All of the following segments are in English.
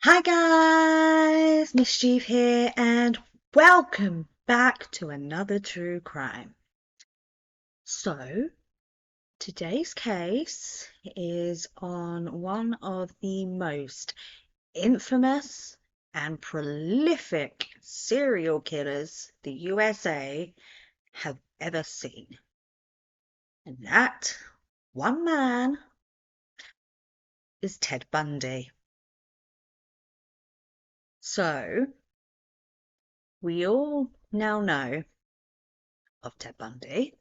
Hi guys, MissChief here and welcome back to another true crime. So, today's case is on one of the most infamous and prolific serial killers the USA have ever seen. And that one man is Ted Bundy. So, we all now know of Ted Bundy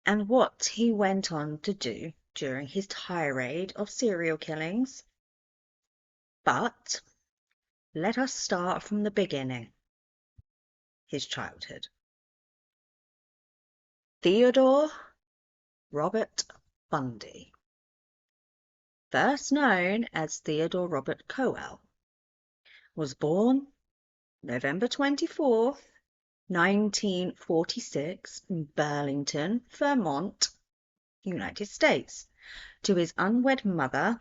and what he went on to do during his tirade of serial killings. But let us start from the beginning, his childhood. Theodore Robert Bundy, first known as Theodore Robert Cowell, was born November 24th, 1946 in Burlington, Vermont, United States, to his unwed mother,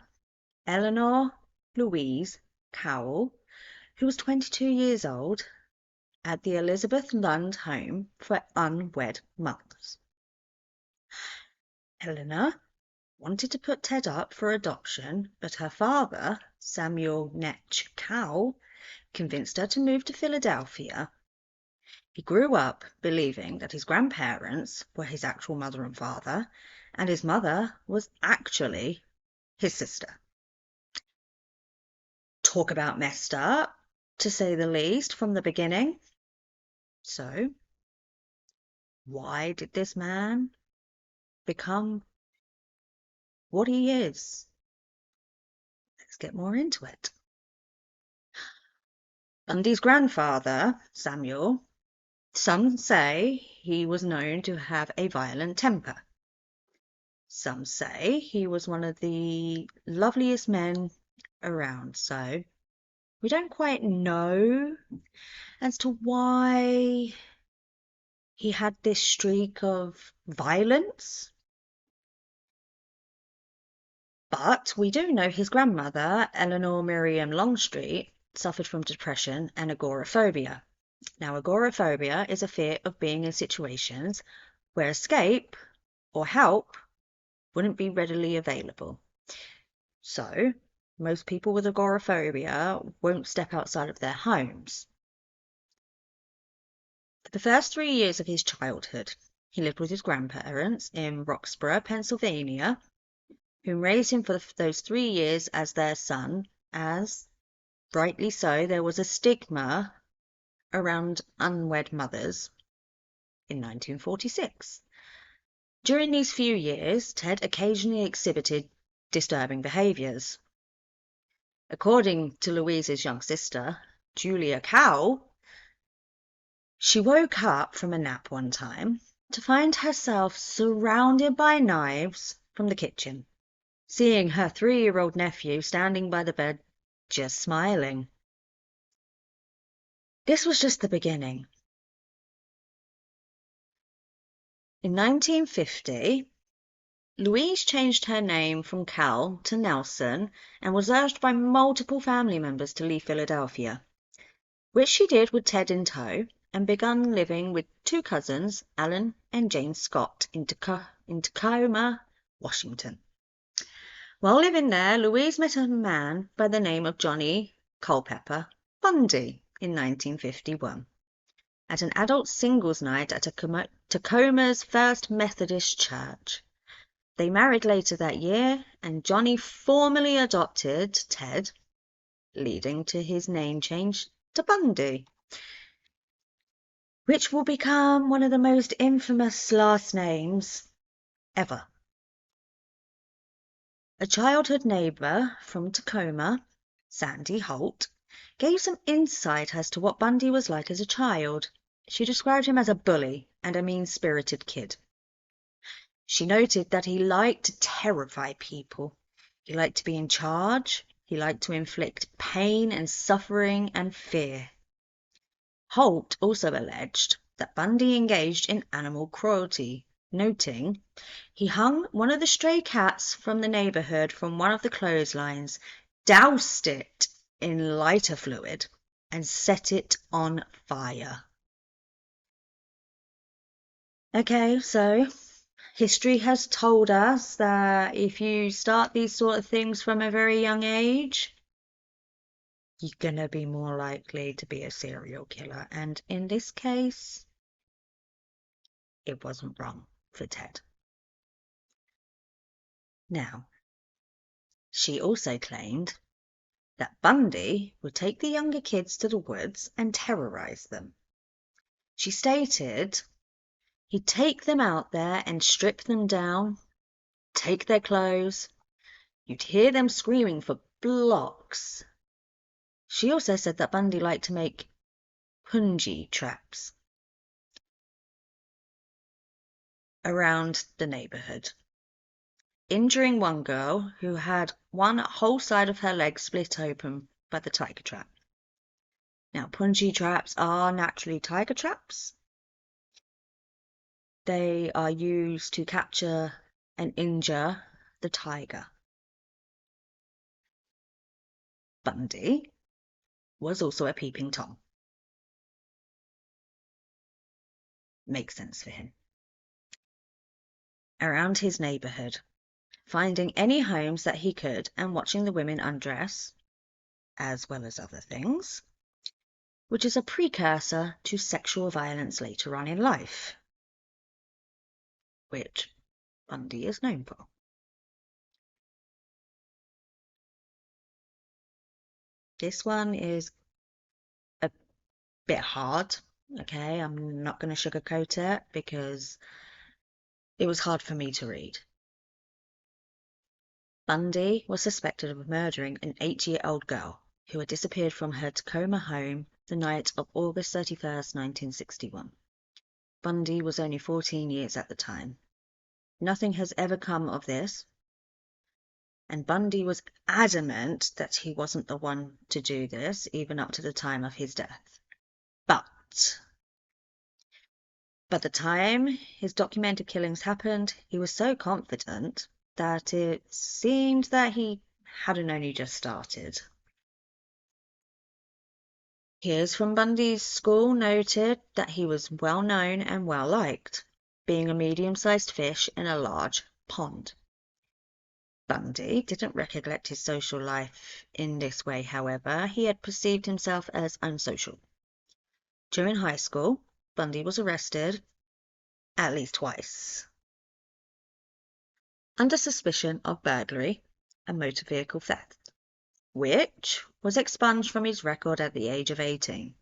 Eleanor Louise Cowell, who was 22 years old, at the Elizabeth Lund Home for Unwed Mothers. Eleanor wanted to put Ted up for adoption, but her father, Samuel Netch Cowell, convinced her to move to Philadelphia. He grew up believing that his grandparents were his actual mother and father, and his mother was actually his sister. Talk about messed up, to say the least, from the beginning. So, why did this man become what he is? Let's get more into it. Bundy's grandfather, Samuel, some say he was known to have a violent temper. Some say he was one of the loveliest men around, so we don't quite know as to why he had this streak of violence. But we do know his grandmother, Eleanor Miriam Longstreet, suffered from depression and agoraphobia. Now, agoraphobia is a fear of being in situations where escape or help wouldn't be readily available. So, most people with agoraphobia won't step outside of their homes. For the first 3 years of his childhood, he lived with his grandparents in Roxborough, Pennsylvania, who raised him for those 3 years as their son, as, rightly so, there was a stigma around unwed mothers in 1946. During these few years, Ted occasionally exhibited disturbing behaviours. According to Louise's young sister, Julia Cowell, she woke up from a nap one time to find herself surrounded by knives from the kitchen, seeing her 3-year-old nephew standing by the bed, just smiling. This was just the beginning. In 1950, Louise changed her name from Cal to Nelson and was urged by multiple family members to leave Philadelphia, which she did with Ted in tow, and began living with 2 cousins, Alan and Jane Scott, in Tacoma, Washington. While living there, Louise met a man by the name of Johnny Culpepper Bundy in 1951 at an adult singles night at Tacoma's First Methodist Church. They married later that year, and Johnny formally adopted Ted, leading to his name change to Bundy, which will become one of the most infamous last names ever. A childhood neighbour from Tacoma, Sandy Holt, gave some insight as to what Bundy was like as a child. She described him as a bully and a mean-spirited kid. She noted that he liked to terrify people. He liked to be in charge. He liked to inflict pain and suffering and fear. Holt also alleged that Bundy engaged in animal cruelty, noting he hung one of the stray cats from the neighborhood from one of the clotheslines, doused it in lighter fluid, and set it on fire. Okay, so history has told us that if you start these sort of things from a very young age, you're going to be more likely to be a serial killer. And in this case, it wasn't wrong for Ted. Now, she also claimed that Bundy would take the younger kids to the woods and terrorize them. She stated he'd take them out there and strip them down, take their clothes. You'd hear them screaming for blocks. She also said that Bundy liked to make punji traps around the neighborhood, injuring one girl who had one whole side of her leg split open by the tiger trap. Now, punji traps are naturally tiger traps. They are used to capture and injure the tiger. Bundy was also a peeping Tom. Makes sense for him. Around his neighborhood, finding any homes that he could and watching the women undress, as well as other things, which is a precursor to sexual violence later on in life, which Bundy is known for. This one is a bit hard, okay? I'm not going to sugarcoat it because it was hard for me to read. Bundy was suspected of murdering an 8-year-old girl who had disappeared from her Tacoma home the night of August 31st, 1961. Bundy was only 14 years at the time. Nothing has ever come of this, and Bundy was adamant that he wasn't the one to do this, even up to the time of his death. But by the time his documented killings happened, he was so confident that it seemed that he hadn't only just started. Here's from Bundy's school noted that he was well known and well liked, being a medium-sized fish in a large pond. Bundy didn't recollect his social life in this way, however. He had perceived himself as unsocial. During high school, Bundy was arrested at least twice under suspicion of burglary and motor vehicle theft, which was expunged from his record at the age of 18.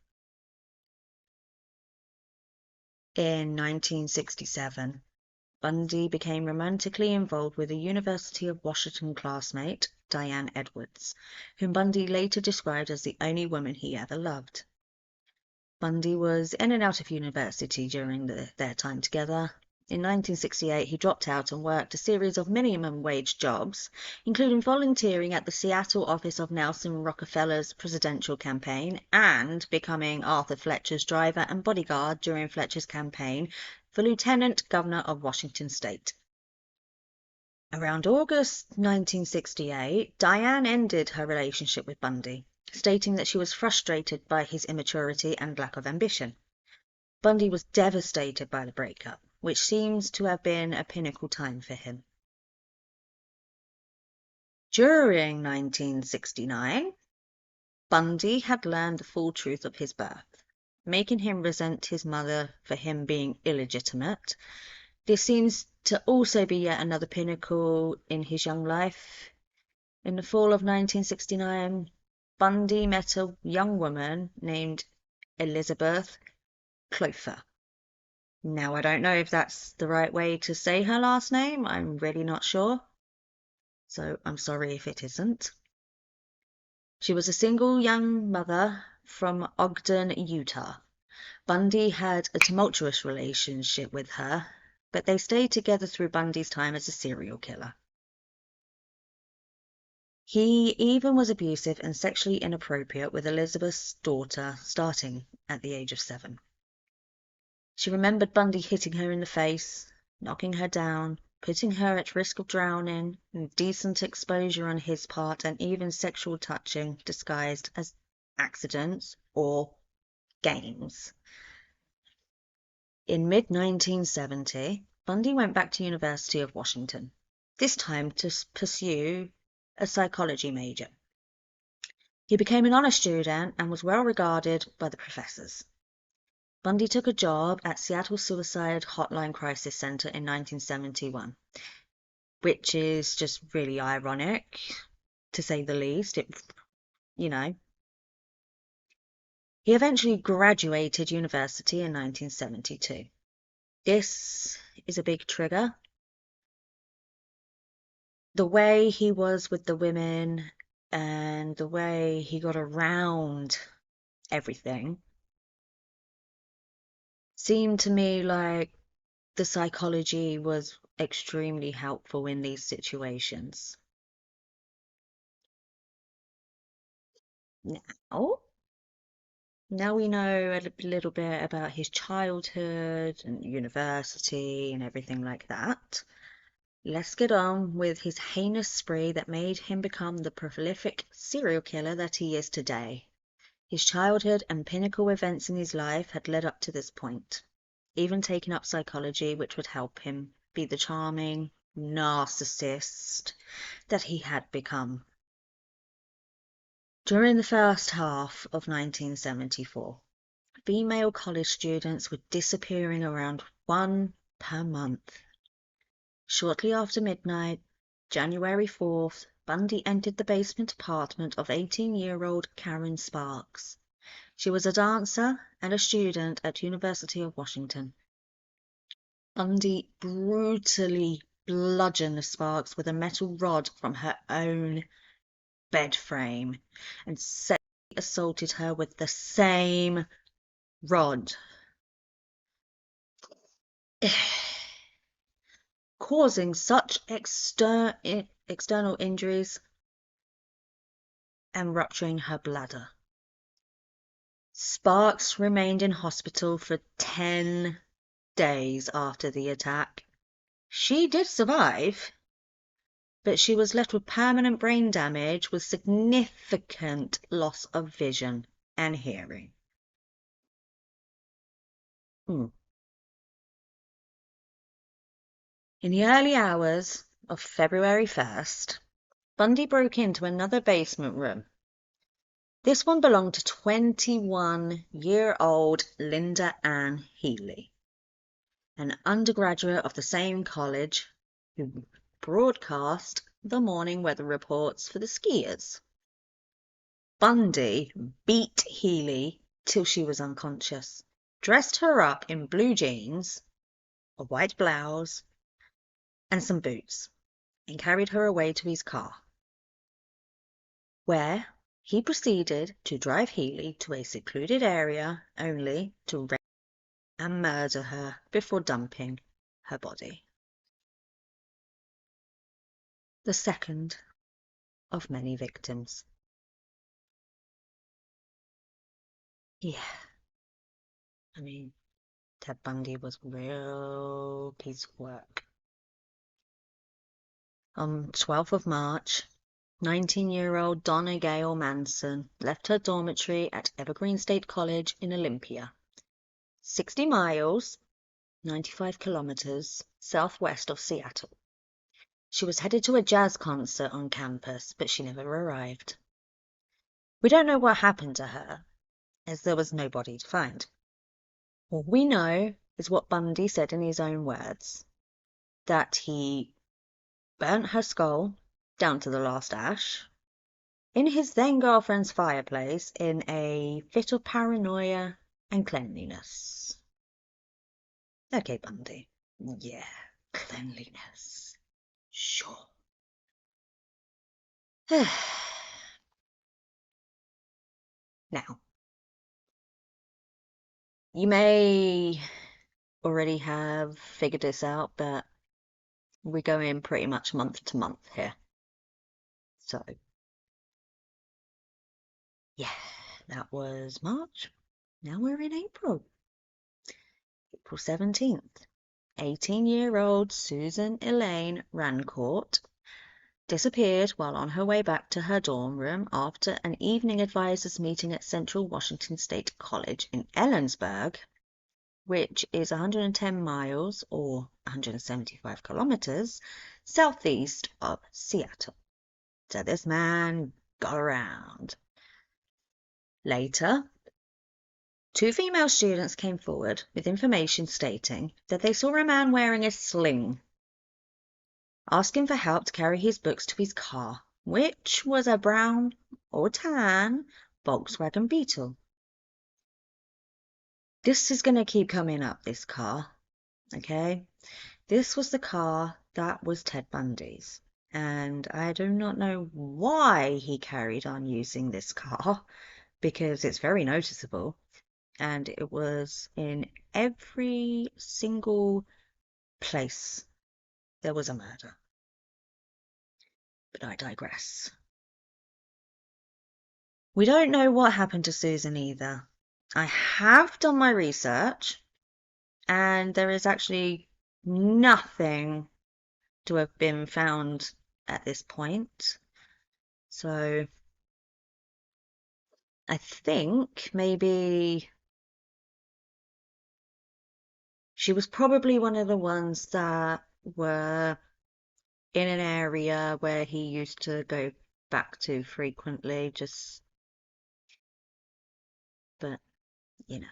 In 1967, Bundy became romantically involved with a University of Washington classmate, Diane Edwards, whom Bundy later described as the only woman he ever loved. Bundy was in and out of university during their time together. In 1968, he dropped out and worked a series of minimum wage jobs, including volunteering at the Seattle office of Nelson Rockefeller's presidential campaign and becoming Arthur Fletcher's driver and bodyguard during Fletcher's campaign for lieutenant governor of Washington state. Around August 1968, Diane ended her relationship with Bundy, stating that she was frustrated by his immaturity and lack of ambition. Bundy was devastated by the breakup, which seems to have been a pinnacle time for him. During 1969, Bundy had learned the full truth of his birth, making him resent his mother for him being illegitimate. This seems to also be yet another pinnacle in his young life. In the fall of 1969, Bundy met a young woman named Elizabeth Clofer. Now, I don't know if that's the right way to say her last name. I'm really not sure. So I'm sorry if it isn't. She was a single young mother from Ogden, Utah. Bundy had a tumultuous relationship with her, but they stayed together through Bundy's time as a serial killer. He even was abusive and sexually inappropriate with Elizabeth's daughter starting at the age of 7. She remembered Bundy hitting her in the face, knocking her down, putting her at risk of drowning, indecent exposure on his part, and even sexual touching disguised as accidents or games. In mid-1970, Bundy went back to University of Washington, this time to pursue a psychology major. He became an honor student and was well regarded by the professors. Bundy took a job at Seattle Suicide Hotline Crisis Center in 1971, which is just really ironic, to say the least. He eventually graduated university in 1972. This is a big trigger. The way he was with the women and the way he got around everything seemed to me like the psychology was extremely helpful in these situations. Now we know a little bit about his childhood and university and everything like that. Let's get on with his heinous spree that made him become the prolific serial killer that he is today. His childhood and pinnacle events in his life had led up to this point, even taking up psychology, which would help him be the charming narcissist that he had become. During the first half of 1974, female college students were disappearing around one per month. Shortly after midnight, January 4th, Bundy entered the basement apartment of 18-year-old Karen Sparks. She was a dancer and a student at University of Washington. Bundy brutally bludgeoned Sparks with a metal rod from her own bed frame and sexually assaulted her with the same rod, causing such external injuries and rupturing her bladder. Sparks remained in hospital for 10 days after the attack. She did survive, but she was left with permanent brain damage with significant loss of vision and hearing. In the early hours of February 1st, Bundy broke into another basement room. This one belonged to 21-year-old Linda Ann Healy, an undergraduate of the same college who broadcast the morning weather reports for the skiers. Bundy beat Healy till she was unconscious, dressed her up in blue jeans, a white blouse, and some boots, and carried her away to his car, where he proceeded to drive Healy to a secluded area only to rape and murder her before dumping her body. The second of many victims. Yeah, I mean, Ted Bundy was a real piece of work. On 12th of March, 19-year-old Donna Gail Manson left her dormitory at Evergreen State College in Olympia, 60 miles, 95 kilometers southwest of Seattle. She was headed to a jazz concert on campus, but she never arrived. We don't know what happened to her, as there was nobody to find. All we know is what Bundy said in his own words, that he burnt her skull down to the last ash in his then-girlfriend's fireplace in a fit of paranoia and cleanliness. Okay, Bundy. Yeah, cleanliness. Sure. Now, you may already have figured this out, but we're going pretty much month to month here. So, yeah, that was March. Now we're in April. April 17th. 18-year-old Susan Elaine Rancourt disappeared while on her way back to her dorm room after an evening advisors meeting at Central Washington State College in Ellensburg, which is 110 miles or 175 kilometers southeast of Seattle. So this man got around. Later, 2 female students came forward with information stating that they saw a man wearing a sling, asking for help to carry his books to his car, which was a brown or tan Volkswagen Beetle. This is going to keep coming up, this car, okay? This was the car that was Ted Bundy's, and I do not know why he carried on using this car, because it's very noticeable, and it was in every single place there was a murder. But I digress. We don't know what happened to Susan either. I have done my research, and there is actually nothing to have been found at this point. So I think maybe she was probably one of the ones that were in an area where he used to go back to frequently, but you know.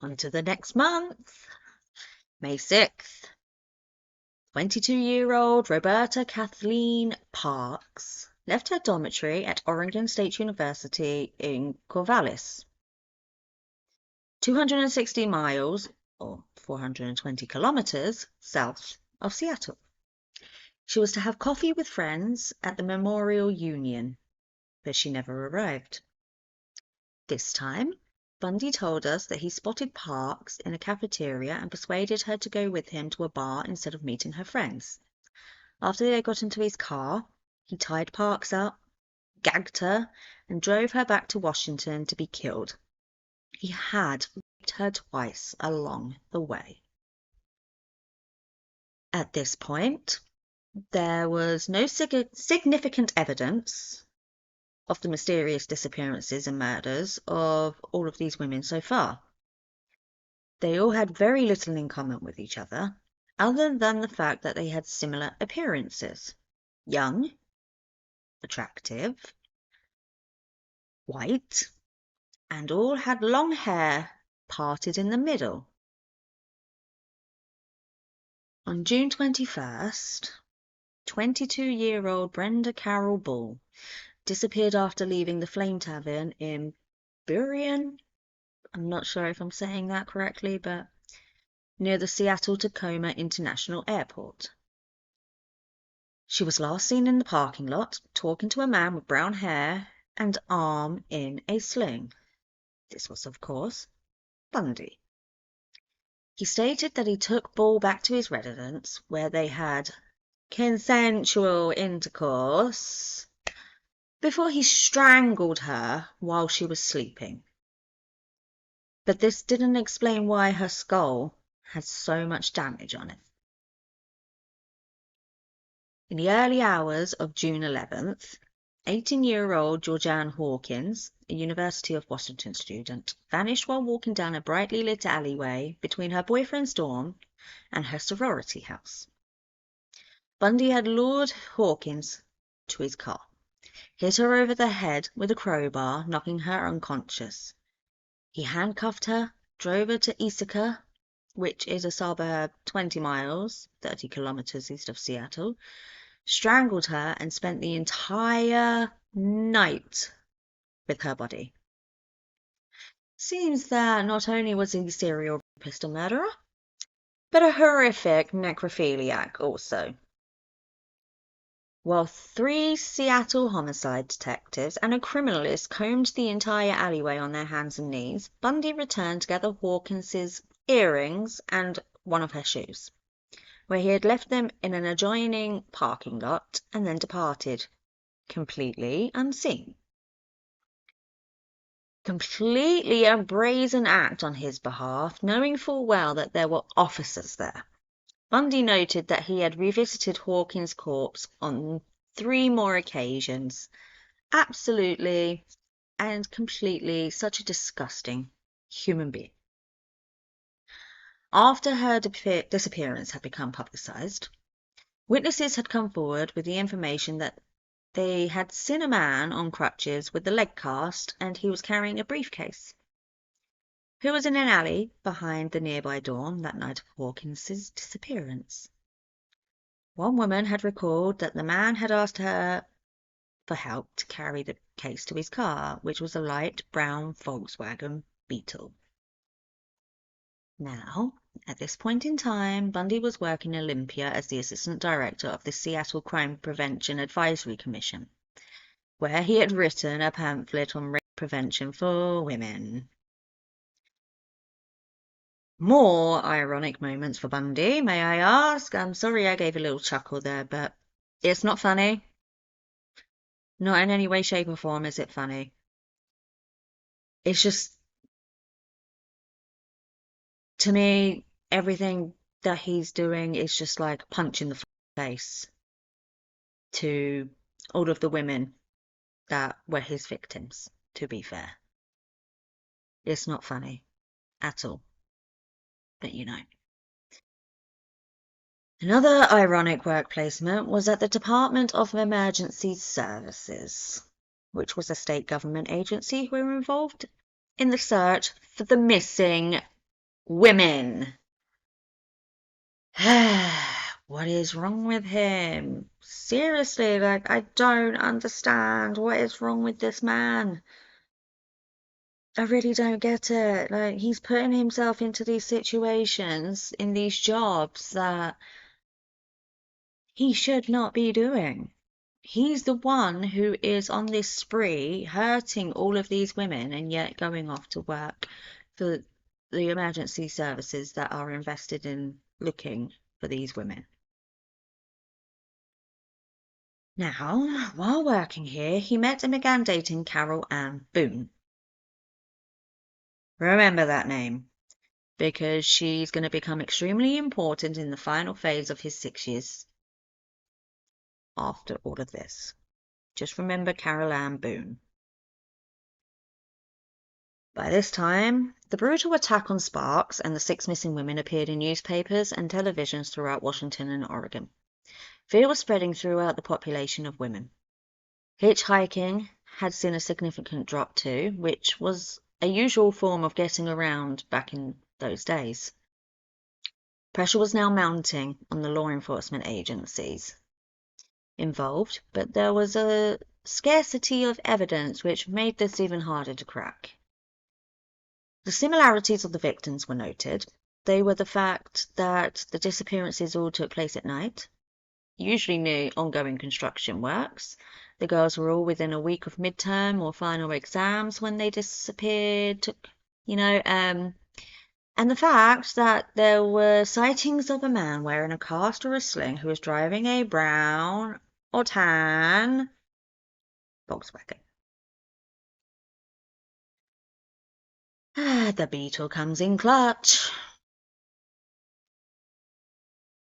On to the next month, May 6th. 22-year-old Roberta Kathleen Parks left her dormitory at Oregon State University in Corvallis, 260 miles or 420 kilometers south of Seattle. She was to have coffee with friends at the Memorial Union, but she never arrived. This time, Bundy told us that he spotted Parks in a cafeteria and persuaded her to go with him to a bar instead of meeting her friends. After they got into his car, he tied Parks up, gagged her, and drove her back to Washington to be killed. He had raped her twice along the way. At this point, there was no significant evidence of the mysterious disappearances and murders of all of these women so far. They all had very little in common with each other than the fact that they had similar appearances. Young, attractive, white, and all had long hair parted in the middle. On June 21st, 22-year-old Brenda Carroll Ball disappeared after leaving the Flame Tavern in Burien. I'm not sure if I'm saying that correctly, but near the Seattle-Tacoma International Airport. She was last seen in the parking lot talking to a man with brown hair and arm in a sling. This was, of course, Bundy. He stated that he took Ball back to his residence where they had consensual intercourse before he strangled her while she was sleeping. But this didn't explain why her skull had so much damage on it. In the early hours of June 11th, 18-year-old Georgianne Hawkins, a University of Washington student, vanished while walking down a brightly lit alleyway between her boyfriend's dorm and her sorority house. Bundy had lured Hawkins to his car, hit her over the head with a crowbar, knocking her unconscious. He handcuffed her, drove her to Ithaca, which is a suburb 20 miles, 30 kilometers east of Seattle, strangled her, and spent the entire night with her body. Seems that not only was he a serial rapist and murderer, but a horrific necrophiliac also. While 3 Seattle homicide detectives and a criminalist combed the entire alleyway on their hands and knees, Bundy returned to gather Hawkins's earrings and one of her shoes, where he had left them in an adjoining parking lot and then departed, completely unseen. completely a brazen act on his behalf, knowing full well that there were officers there. Bundy noted that he had revisited Hawkins' corpse on 3 more occasions. Absolutely and completely such a disgusting human being. After her disappearance had become publicized, witnesses had come forward with the information that they had seen a man on crutches with the leg cast, and he was carrying a briefcase, who was in an alley behind the nearby dorm that night of Hawkins's disappearance. One woman had recalled that the man had asked her for help to carry the case to his car, which was a light brown Volkswagen Beetle. Now, at this point in time, Bundy was working in Olympia as the assistant director of the Seattle Crime Prevention Advisory Commission, where he had written a pamphlet on rape prevention for women. More ironic moments for Bundy, may I ask? I'm sorry I gave a little chuckle there, but it's not funny. Not in any way, shape, or form is it funny. It's just, to me, everything that he's doing is just like a punch in the face to all of the women that were his victims, to be fair. It's not funny at all. But you know. Another ironic work placement was at the Department of Emergency Services, which was a state government agency who were involved in the search for the missing women. What is wrong with him? Seriously, like, I don't understand what is wrong with this man. I really don't get it. Like, he's putting himself into these situations, in these jobs that he should not be doing. He's the one who is on this spree, hurting all of these women, and yet going off to work for the emergency services that are invested in looking for these women. Now, while working here, he met and began dating Carol Ann Boone. Remember that name, because she's going to become extremely important in the final phase of his 6 years after all of this. Just remember Carol Ann Boone. By this time, the brutal attack on Sparks and the 6 missing women appeared in newspapers and televisions throughout Washington and Oregon. Fear was spreading throughout the population of women. Hitchhiking had seen a significant drop too, which was a usual form of getting around back in those days. Pressure was now mounting on the law enforcement agencies involved, but there was a scarcity of evidence which made this even harder to crack. The similarities of the victims were noted. They were the fact that the disappearances all took place at night, usually near ongoing construction works. The girls were all within a week of midterm or final exams when they disappeared, and the fact that there were sightings of a man wearing a cast or a sling who was driving a brown or tan Volkswagen. The Beetle comes in clutch.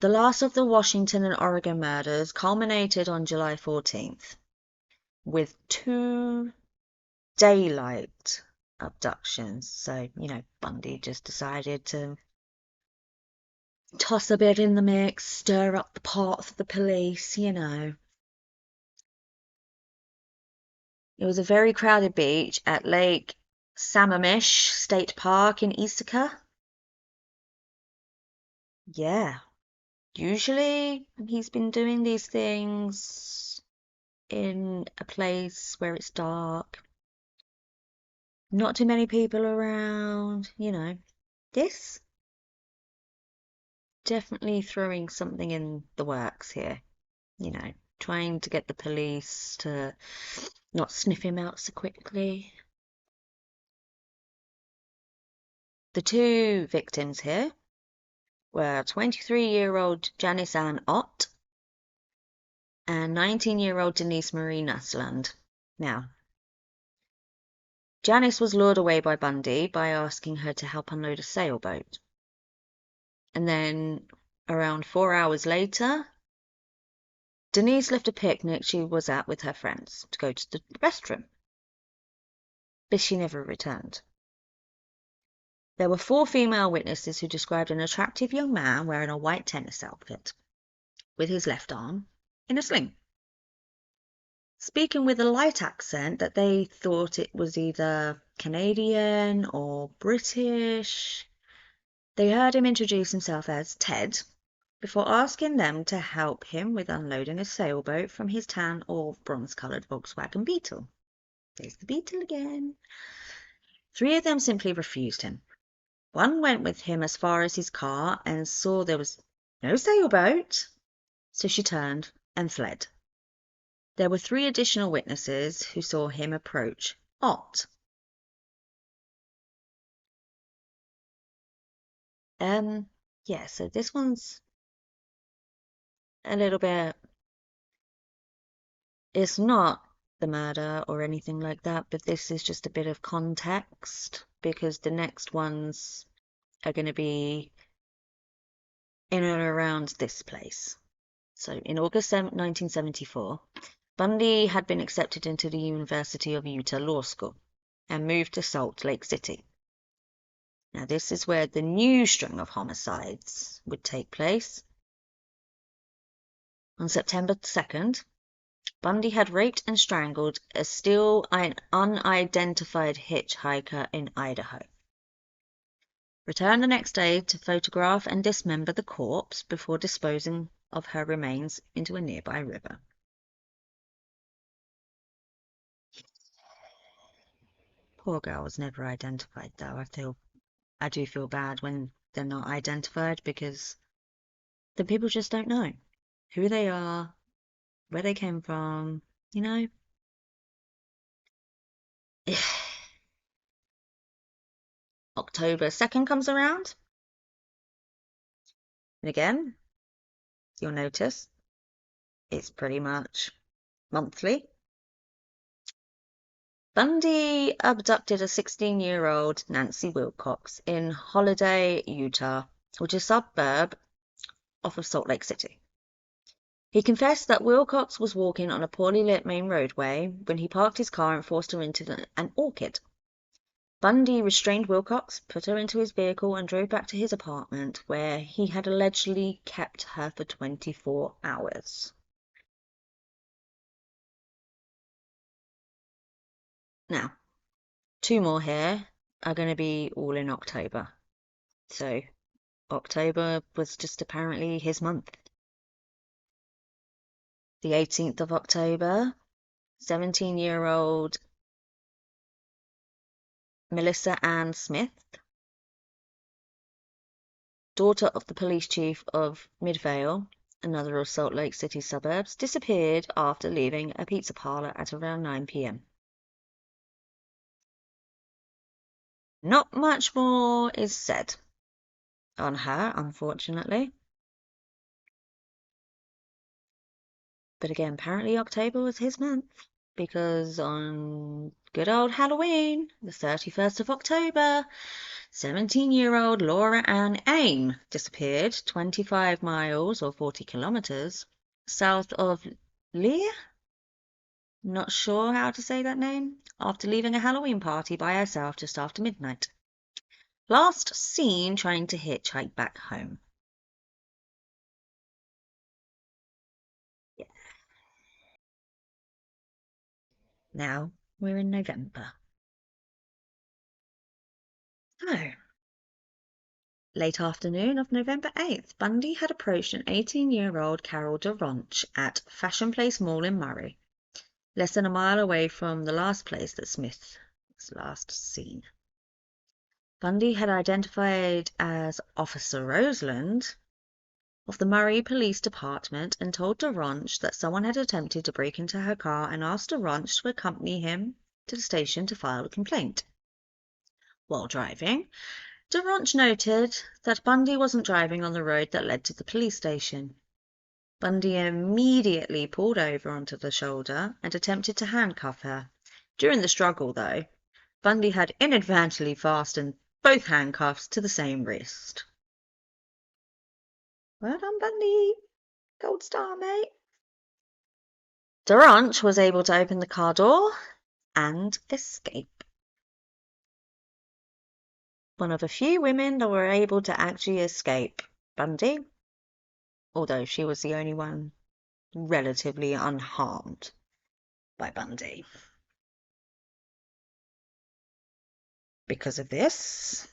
The last of the Washington and Oregon murders culminated on July 14th with 2 daylight abductions. So, Bundy just decided to toss a bit in the mix, stir up the pot for the police, It was a very crowded beach at Lake Sammamish State Park in Ithaca. Yeah. Usually he's been doing these things in a place where it's dark, not too many people around, This definitely throwing something in the works here, trying to get the police to not sniff him out so quickly. The 2 victims here were 23-year-old Janice Ann Ott and 19-year-old Denise Marie Nussland. Now, Janice was lured away by Bundy by asking her to help unload a sailboat. And then, around 4 hours later, Denise left a picnic she was at with her friends to go to the restroom. But she never returned. There were 4 female witnesses who described an attractive young man wearing a white tennis outfit, with his left arm in a sling, speaking with a light accent that they thought it was either Canadian or British. They heard him introduce himself as Ted before asking them to help him with unloading a sailboat from his tan or bronze-coloured Volkswagen Beetle. There's the Beetle again. 3 of them simply refused him. One went with him as far as his car and saw there was no sailboat, so she turned and fled. There were 3 additional witnesses who saw him approach Ott. Yeah, so this one's a little bit, it's not the murder or anything like that, but this is just a bit of context because the next ones are going to be in and around this place. So in August 1974, Bundy had been accepted into the University of Utah Law School and moved to Salt Lake City. Now this is where the new string of homicides would take place. On September 2nd, Bundy had raped and strangled a still unidentified hitchhiker in Idaho. Returned the next day to photograph and dismember the corpse before disposing of her remains into a nearby river. Poor girl was never identified, though. I do feel bad when they're not identified because the people just don't know who they are, where they came from, you know? October 2nd comes around, and again, you'll notice it's pretty much monthly. Bundy abducted a 16-year-old Nancy Wilcox in Holiday, Utah, which is a suburb off of Salt Lake City. He confessed that Wilcox was walking on a poorly lit main roadway when he parked his car and forced her into an orchid. Bundy restrained Wilcox, put her into his vehicle, and drove back to his apartment, where he had allegedly kept her for 24 hours. Now, 2 more here are going to be all in October. So, October was just apparently his month. The 18th of October, 17-year-old Melissa Ann Smith, daughter of the police chief of Midvale, another of Salt Lake City suburbs, disappeared after leaving a pizza parlor at around 9 p.m. Not much more is said on her, unfortunately. But again, apparently October was his month, because on good old Halloween, the 31st of October, 17-year-old Laura Ann Aim disappeared 25 miles or 40 kilometers south of Lear? Not sure how to say that name. After leaving a Halloween party by herself just after midnight. Last seen trying to hitchhike back home. Yeah. Now we're in November. So, late afternoon of November 8th, Bundy had approached an 18-year-old Carol DeRonch at Fashion Place Mall in Murray, less than a mile away from the last place that Smith was last seen. Bundy had identified as Officer Roseland of the Murray Police Department and told DeRonch that someone had attempted to break into her car and asked DeRonch to accompany him to the station to file a complaint. While driving, DeRonch noted that Bundy wasn't driving on the road that led to the police station. Bundy immediately pulled over onto the shoulder and attempted to handcuff her. During the struggle, though, Bundy had inadvertently fastened both handcuffs to the same wrist. Well done, Bundy. Gold star, mate. Durant was able to open the car door and escape. One of a few women that were able to actually escape. Bundy, although she was the only one relatively unharmed by Bundy. Because of this,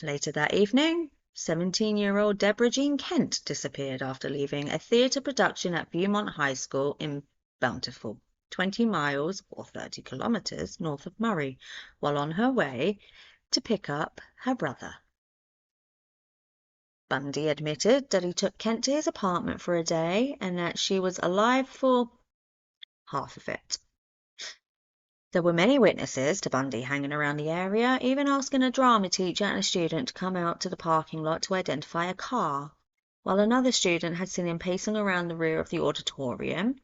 later that evening, 17-year-old Deborah Jean Kent disappeared after leaving a theatre production at Viewmont High School in Bountiful, 20 miles or 30 kilometers north of Murray, while on her way to pick up her brother. Bundy admitted that he took Kent to his apartment for a day and that she was alive for half of it. There were many witnesses to Bundy hanging around the area, even asking a drama teacher and a student to come out to the parking lot to identify a car, while another student had seen him pacing around the rear of the auditorium,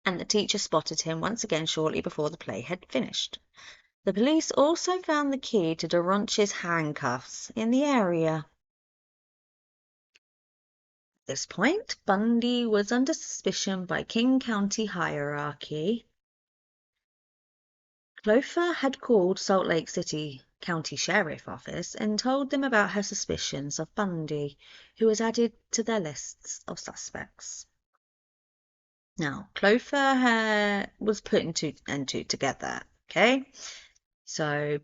and the teacher spotted him once again shortly before the play had finished. The police also found the key to Durant's handcuffs in the area. At this point, Bundy was under suspicion by King County hierarchy. Clover had called Salt Lake City County Sheriff Office and told them about her suspicions of Bundy, who was added to their lists of suspects. Now, Clover was putting two and two together, okay? So,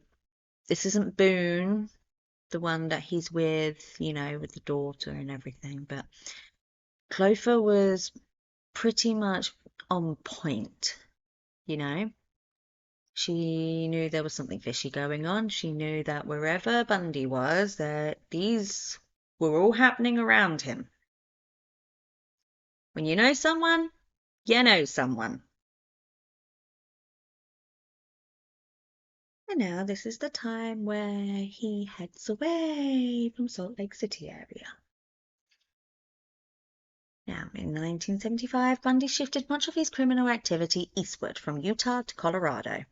this isn't Boone, the one that he's with, with the daughter and everything, but Clover was pretty much on point, She knew there was something fishy going on. She knew that wherever Bundy was, that these were all happening around him. When you know someone, you know someone. And now this is the time where he heads away from Salt Lake City area. Now, in 1975, Bundy shifted much of his criminal activity eastward from Utah to Colorado.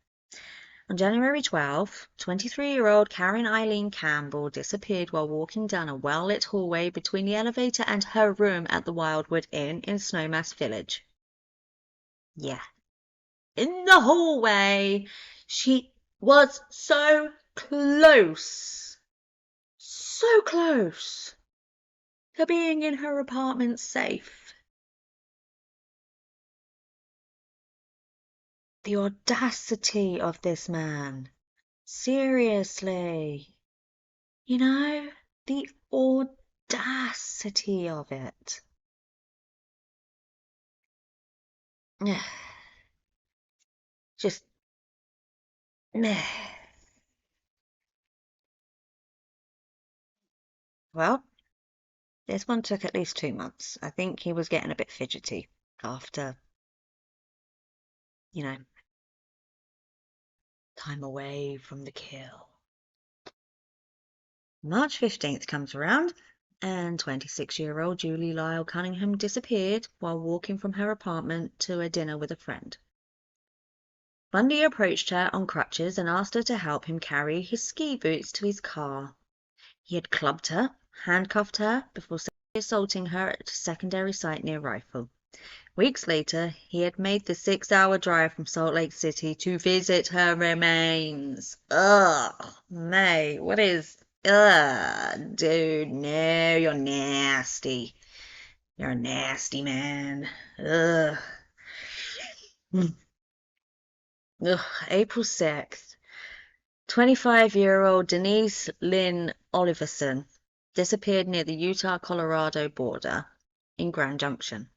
On January 12, 23-year-old Karen Eileen Campbell disappeared while walking down a well-lit hallway between the elevator and her room at the Wildwood Inn in Snowmass Village. Yeah. In the hallway, she was so close to being in her apartment safe. The audacity of this man. Seriously. The audacity of it. Just meh. Well, this one took at least 2 months. I think he was getting a bit fidgety after, time away from the kill. March 15th comes around, and 26-year-old Julie Lyle Cunningham disappeared while walking from her apartment to a dinner with a friend. Bundy approached her on crutches and asked her to help him carry his ski boots to his car. He had clubbed her, handcuffed her, before sexually assaulting her at a secondary site near Rifle. Weeks later, he had made the 6-hour drive from Salt Lake City to visit her remains. Ugh, mate, what is... Ugh, dude, no, you're nasty. You're a nasty man. Ugh. Ugh, April 6th. 25-year-old Denise Lynn Oliverson disappeared near the Utah-Colorado border in Grand Junction.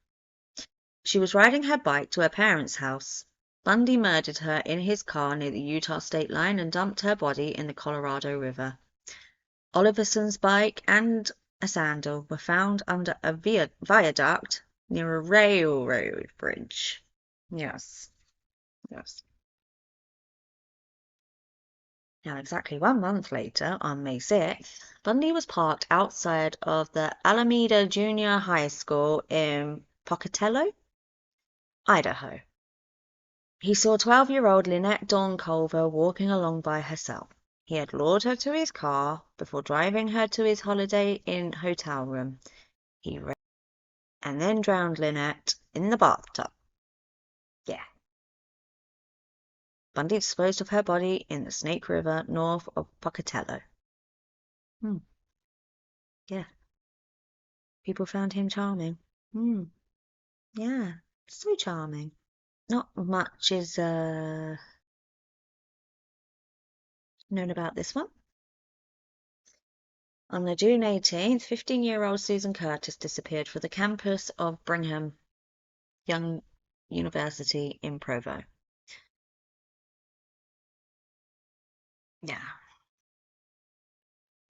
She was riding her bike to her parents' house. Bundy murdered her in his car near the Utah state line and dumped her body in the Colorado River. Oliverson's bike and a sandal were found under a viaduct near a railroad bridge. Yes. Now, exactly 1 month later, on May 6th, Bundy was parked outside of the Alameda Junior High School in Pocatello, Idaho. He saw 12-year-old Lynette Dawn Culver walking along by herself. He had lured her to his car before driving her to his Holiday Inn hotel room. He raped and then drowned Lynette in the bathtub. Yeah. Bundy disposed of her body in the Snake River north of Pocatello. Yeah. People found him charming. Yeah. So charming. Not much is known about this one. On the June 18th, 15-year-old Susan Curtis disappeared from the campus of Brigham Young University in Provo. Yeah.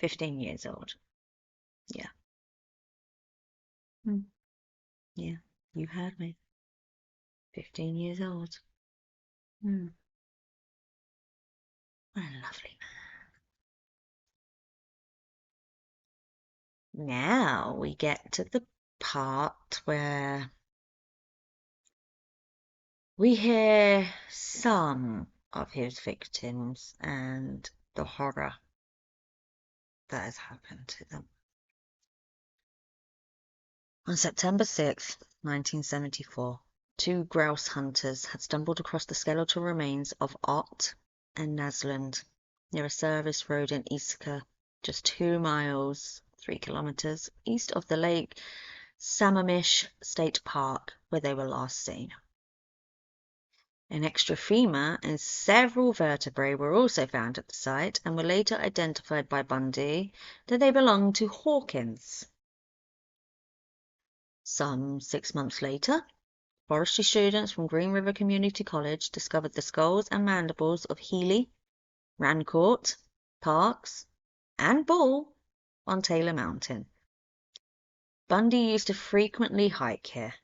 15 years old. Yeah. Yeah. You heard me. 15 years old. What a lovely man. Now we get to the part where we hear some of his victims and the horror that has happened to them. On September 6th, 1974, two grouse hunters had stumbled across the skeletal remains of Ott and Nasland near a service road in Ithaca, just 2 miles, 3 kilometers, east of the Lake Sammamish State Park, where they were last seen. An extra femur and several vertebrae were also found at the site and were later identified by Bundy that they belonged to Hawkins. Some 6 months later, forestry students from Green River Community College discovered the skulls and mandibles of Healy, Rancourt, Parks, and Bull on Taylor Mountain. Bundy used to frequently hike here,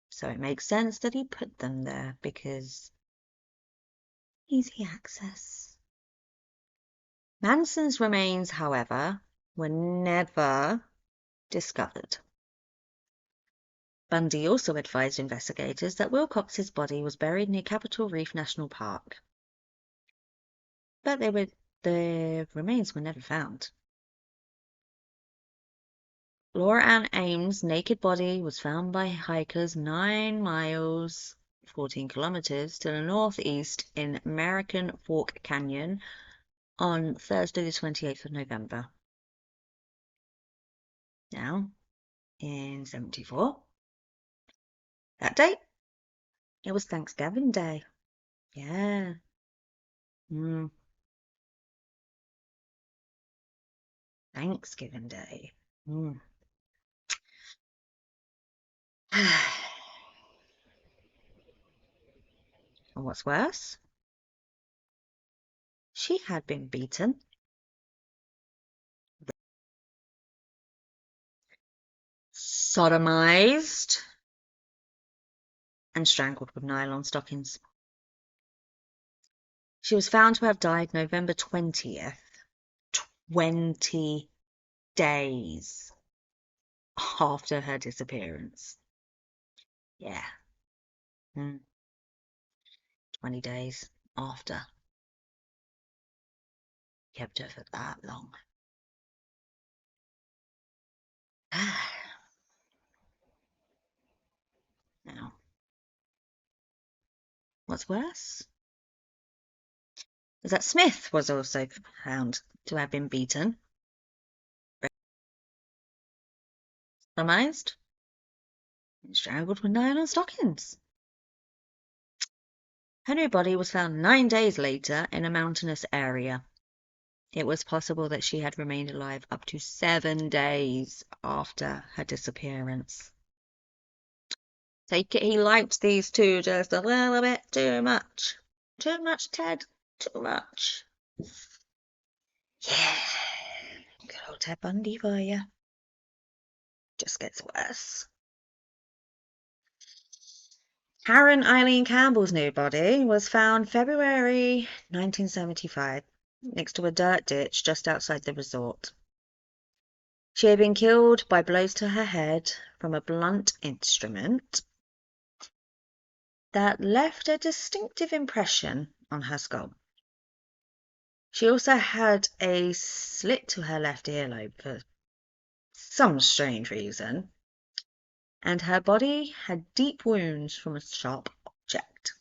so it makes sense that he put them there because easy access. Manson's remains, however, were never discovered. Bundy also advised investigators that Wilcox's body was buried near Capitol Reef National Park, but the remains were never found. Laura Ann Ames' naked body was found by hikers 9 miles, 14 kilometers to the northeast in American Fork Canyon on Thursday the 28th of November. Now, in 74, that date, it was Thanksgiving Day. Yeah. Thanksgiving Day. And what's worse, she had been beaten, sodomized, and strangled with nylon stockings. She was found to have died November 20th, 20 days after her disappearance. Yeah. 20 days after. Kept her for that long. Now, what's worse is that Smith was also found to have been beaten, sodomized, and strangled with nylon stockings. Her new body was found 9 days later in a mountainous area. It was possible that she had remained alive up to 7 days after her disappearance. Take it he liked these two just a little bit too much. Too much, Ted. Too much. Yeah. Good old Ted Bundy for you. Just gets worse. Karen Eileen Campbell's new body was found February 1975 next to a dirt ditch just outside the resort. She had been killed by blows to her head from a blunt instrument that left a distinctive impression on her skull. She also had a slit to her left earlobe for some strange reason, and her body had deep wounds from a sharp object.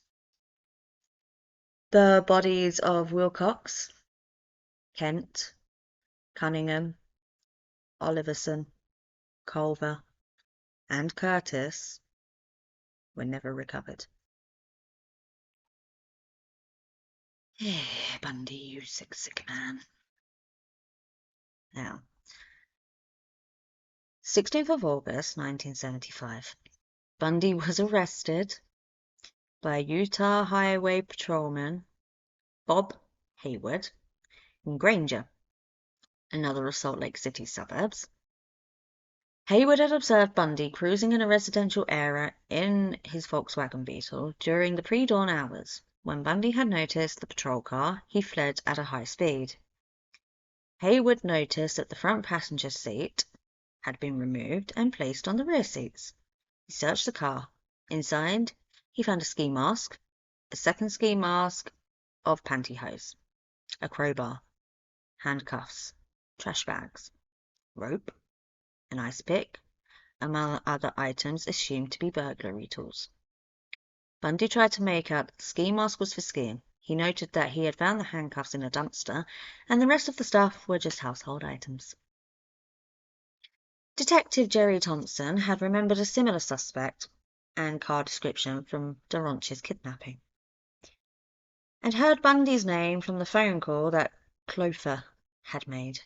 The bodies of Wilcox, Kent, Cunningham, Oliverson, Culver, and Curtis were never recovered. Bundy, you sick, sick man. Now, 16th of August, 1975, Bundy was arrested by Utah Highway Patrolman Bob Hayward in Granger, another of Salt Lake City suburbs. Hayward had observed Bundy cruising in a residential area in his Volkswagen Beetle during the pre-dawn hours. When Bundy had noticed the patrol car, he fled at a high speed. Hayward noticed that the front passenger seat had been removed and placed on the rear seats. He searched the car. Inside, he found a ski mask, a second ski mask of pantyhose, a crowbar, handcuffs, trash bags, rope, an ice pick, among other items assumed to be burglary tools. Bundy tried to make out that the ski mask was for skiing. He noted that he had found the handcuffs in a dumpster, and the rest of the stuff were just household items. Detective Jerry Thompson had remembered a similar suspect and car description from Duranche's kidnapping, and heard Bundy's name from the phone call that Clover had made.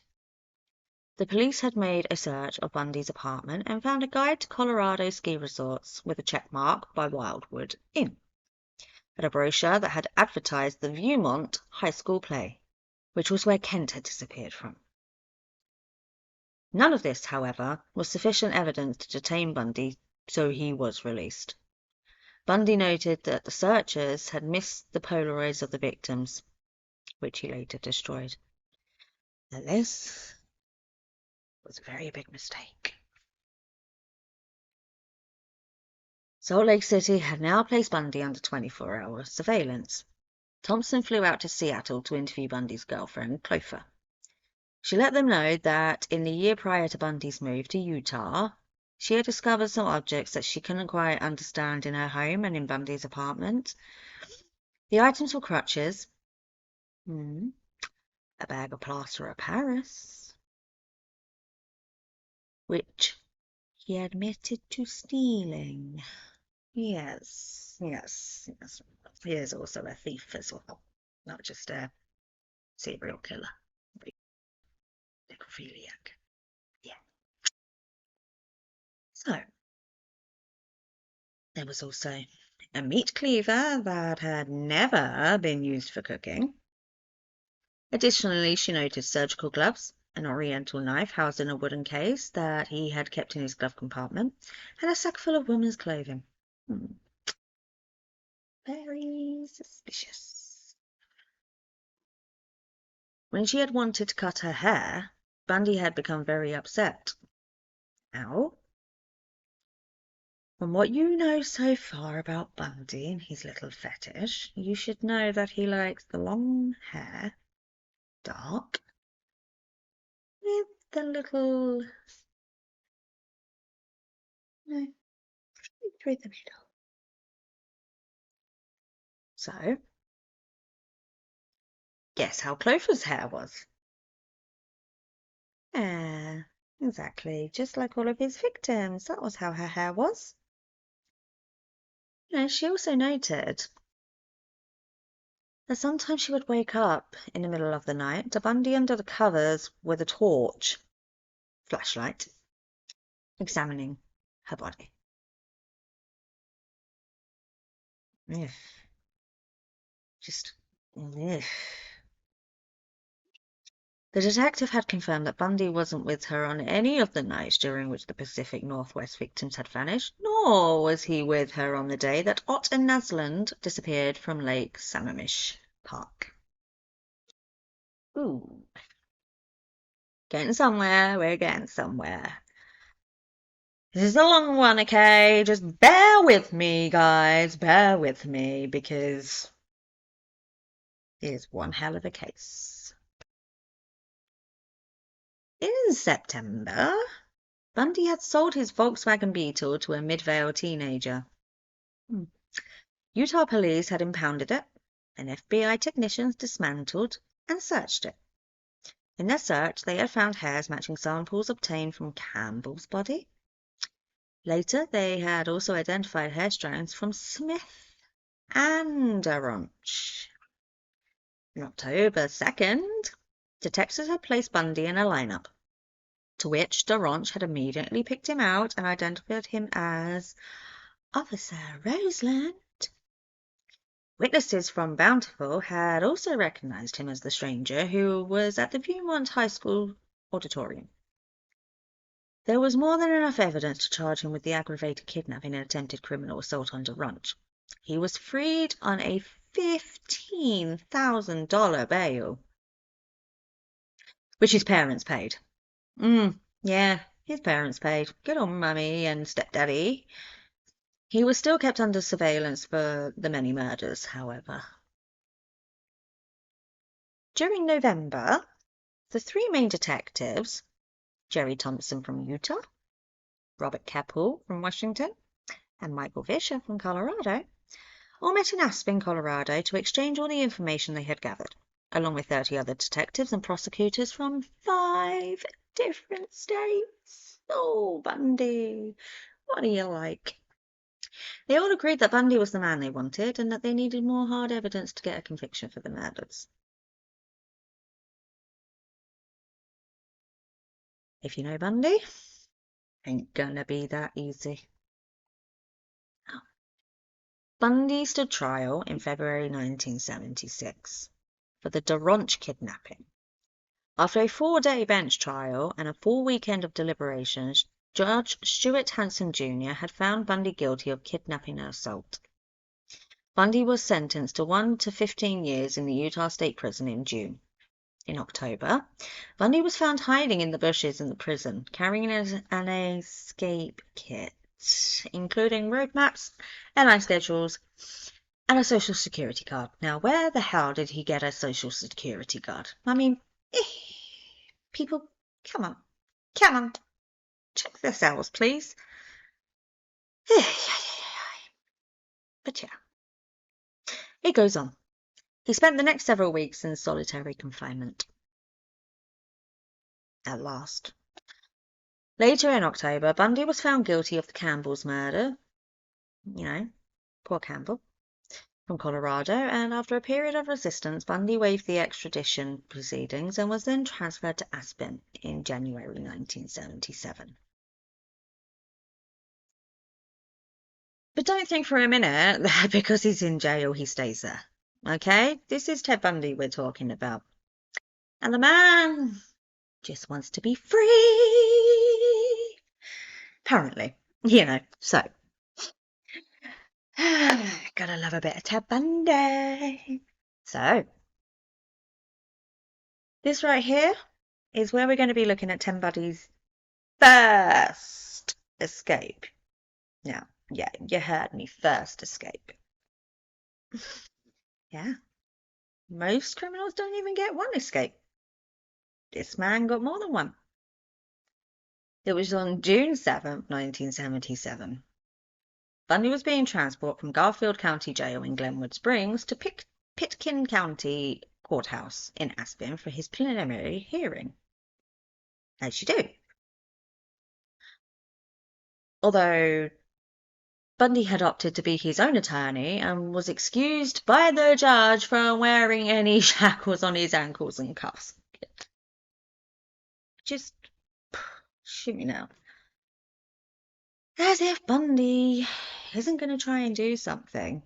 The police had made a search of Bundy's apartment and found a guide to Colorado ski resorts with a check mark by Wildwood Inn, and a brochure that had advertised the Viewmont High School play, which was where Kent had disappeared from. None of this, however, was sufficient evidence to detain Bundy, so he was released. Bundy noted that the searchers had missed the Polaroids of the victims, which he later destroyed. Now this was a very big mistake. Salt Lake City had now placed Bundy under 24-hour surveillance. Thompson flew out to Seattle to interview Bundy's girlfriend, Clover. She let them know that in the year prior to Bundy's move to Utah, she had discovered some objects that she couldn't quite understand in her home and in Bundy's apartment. The items were crutches, a bag of plaster of Paris, which he admitted to stealing. Yes. He is also a thief as well, not just a serial killer. Necrophiliac. Yeah. So, there was also a meat cleaver that had never been used for cooking. Additionally, she noticed surgical gloves, an oriental knife housed in a wooden case that he had kept in his glove compartment, and a sack full of women's clothing. Very suspicious. When she had wanted to cut her hair, Bundy had become very upset. Now, from what you know so far about Bundy and his little fetish, you should know that he likes the long hair, dark, with the little, through the middle. So, guess how Clover's hair was? Yeah, exactly, just like all of his victims. That was how her hair was. She also noted that sometimes she would wake up in the middle of the night to Bundy under the covers with a torch, flashlight, examining her body. Ugh. Just, ugh. The detective had confirmed that Bundy wasn't with her on any of the nights during which the Pacific Northwest victims had vanished, nor was he with her on the day that Ott and Naslund disappeared from Lake Sammamish Park. Ooh. Getting somewhere, we're getting somewhere. This is a long one, okay? Just bear with me, guys. Bear with me, because it is one hell of a case. In September, Bundy had sold his Volkswagen Beetle to a Midvale teenager. Utah police had impounded it, and FBI technicians dismantled and searched it. In their search, they had found hairs matching samples obtained from Campbell's body. Later, they had also identified hair strands from Smith and Aronch. On October 2nd, detectives had placed Bundy in a lineup, to which Daronch had immediately picked him out and identified him as Officer Roseland. Witnesses from Bountiful had also recognized him as the stranger who was at the Viewmont High School auditorium. There was more than enough evidence to charge him with the aggravated kidnapping and attempted criminal assault on Daronch. He was freed on a $15,000 bail, which his parents paid. Yeah, his parents paid. Good on Mummy and Stepdaddy. He was still kept under surveillance for the many murders, however. During November, the three main detectives, Jerry Thompson from Utah, Robert Keppel from Washington, and Michael Fisher from Colorado, all met in Aspen, Colorado to exchange all the information they had gathered, along with 30 other detectives and prosecutors from 5 different states. Oh, Bundy, what do you like? They all agreed that Bundy was the man they wanted and that they needed more hard evidence to get a conviction for the murders. If you know Bundy, ain't gonna be that easy. Bundy stood trial in February 1976 for the Daronch kidnapping. After a 4-day bench trial and a full weekend of deliberations, Judge Stuart Hanson Jr. had found Bundy guilty of kidnapping and assault. Bundy was sentenced to 1 to 15 years in the Utah State Prison in June. In October, Bundy was found hiding in the bushes in the prison, carrying an escape kit, including road maps, airline schedules, and a social security card. Now, where the hell did he get a social security card? I mean, people, come on, check their cells, please. But yeah, it goes on. He spent the next several weeks in solitary confinement. At last. Later in October, Bundy was found guilty of the Campbell's murder. Poor Campbell. From Colorado, and after a period of resistance, Bundy waived the extradition proceedings and was then transferred to Aspen in January 1977. But don't think for a minute that because he's in jail, he stays there. Okay? This is Ted Bundy we're talking about. And the man just wants to be free. Apparently. So. Gotta love a bit of Ted Bundy. So, this right here is where we're going to be looking at Ted Bundy's first escape. Now, yeah, you heard me, first escape. Yeah. Most criminals don't even get one escape. This man got more than one. It was on June 7th, 1977. Bundy was being transported from Garfield County Jail in Glenwood Springs to Pitkin County Courthouse in Aspen for his preliminary hearing. As you do. Although Bundy had opted to be his own attorney and was excused by the judge from wearing any shackles on his ankles and cuffs. Just shoot me now. As if Bundy isn't going to try and do something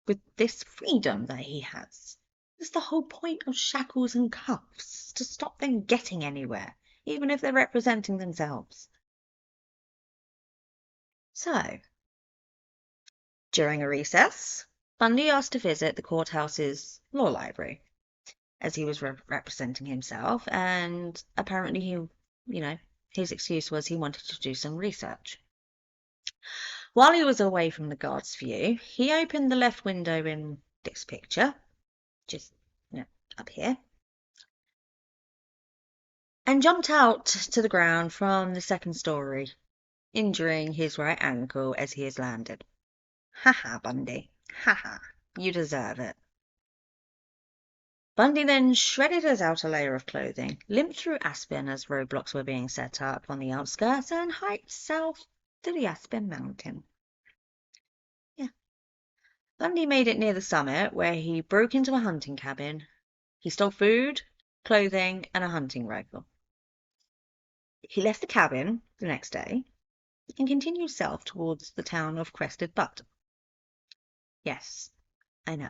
with this freedom that he has. That's the whole point of shackles and cuffs, to stop them getting anywhere, even if they're representing themselves. So, during a recess, Bundy asked to visit the courthouse's law library, as he was representing himself, and apparently he, His excuse was he wanted to do some research. While he was away from the guard's view, he opened the left window in this picture, just up here, and jumped out to the ground from the second story, injuring his right ankle as he has landed. Ha ha, Bundy. Ha ha. You deserve it. Bundy then shredded his outer layer of clothing, limped through Aspen as roadblocks were being set up on the outskirts, and hiked south to the Aspen Mountain. Yeah. Bundy made it near the summit, where he broke into a hunting cabin. He stole food, clothing, and a hunting rifle. He left the cabin the next day and continued south towards the town of Crested Butte. Yes, I know.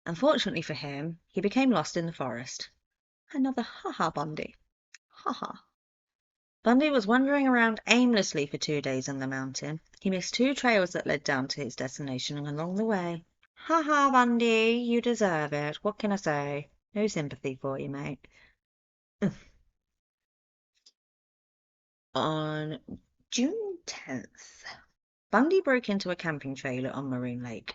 Unfortunately for him, he became lost in the forest. Another ha-ha Bundy. Ha-ha. Bundy was wandering around aimlessly for 2 days on the mountain. He missed 2 trails that led down to his destination along the way. Ha-ha, Bundy, you deserve it. What can I say? No sympathy for you, mate. On June 10th, Bundy broke into a camping trailer on Maroon Lake,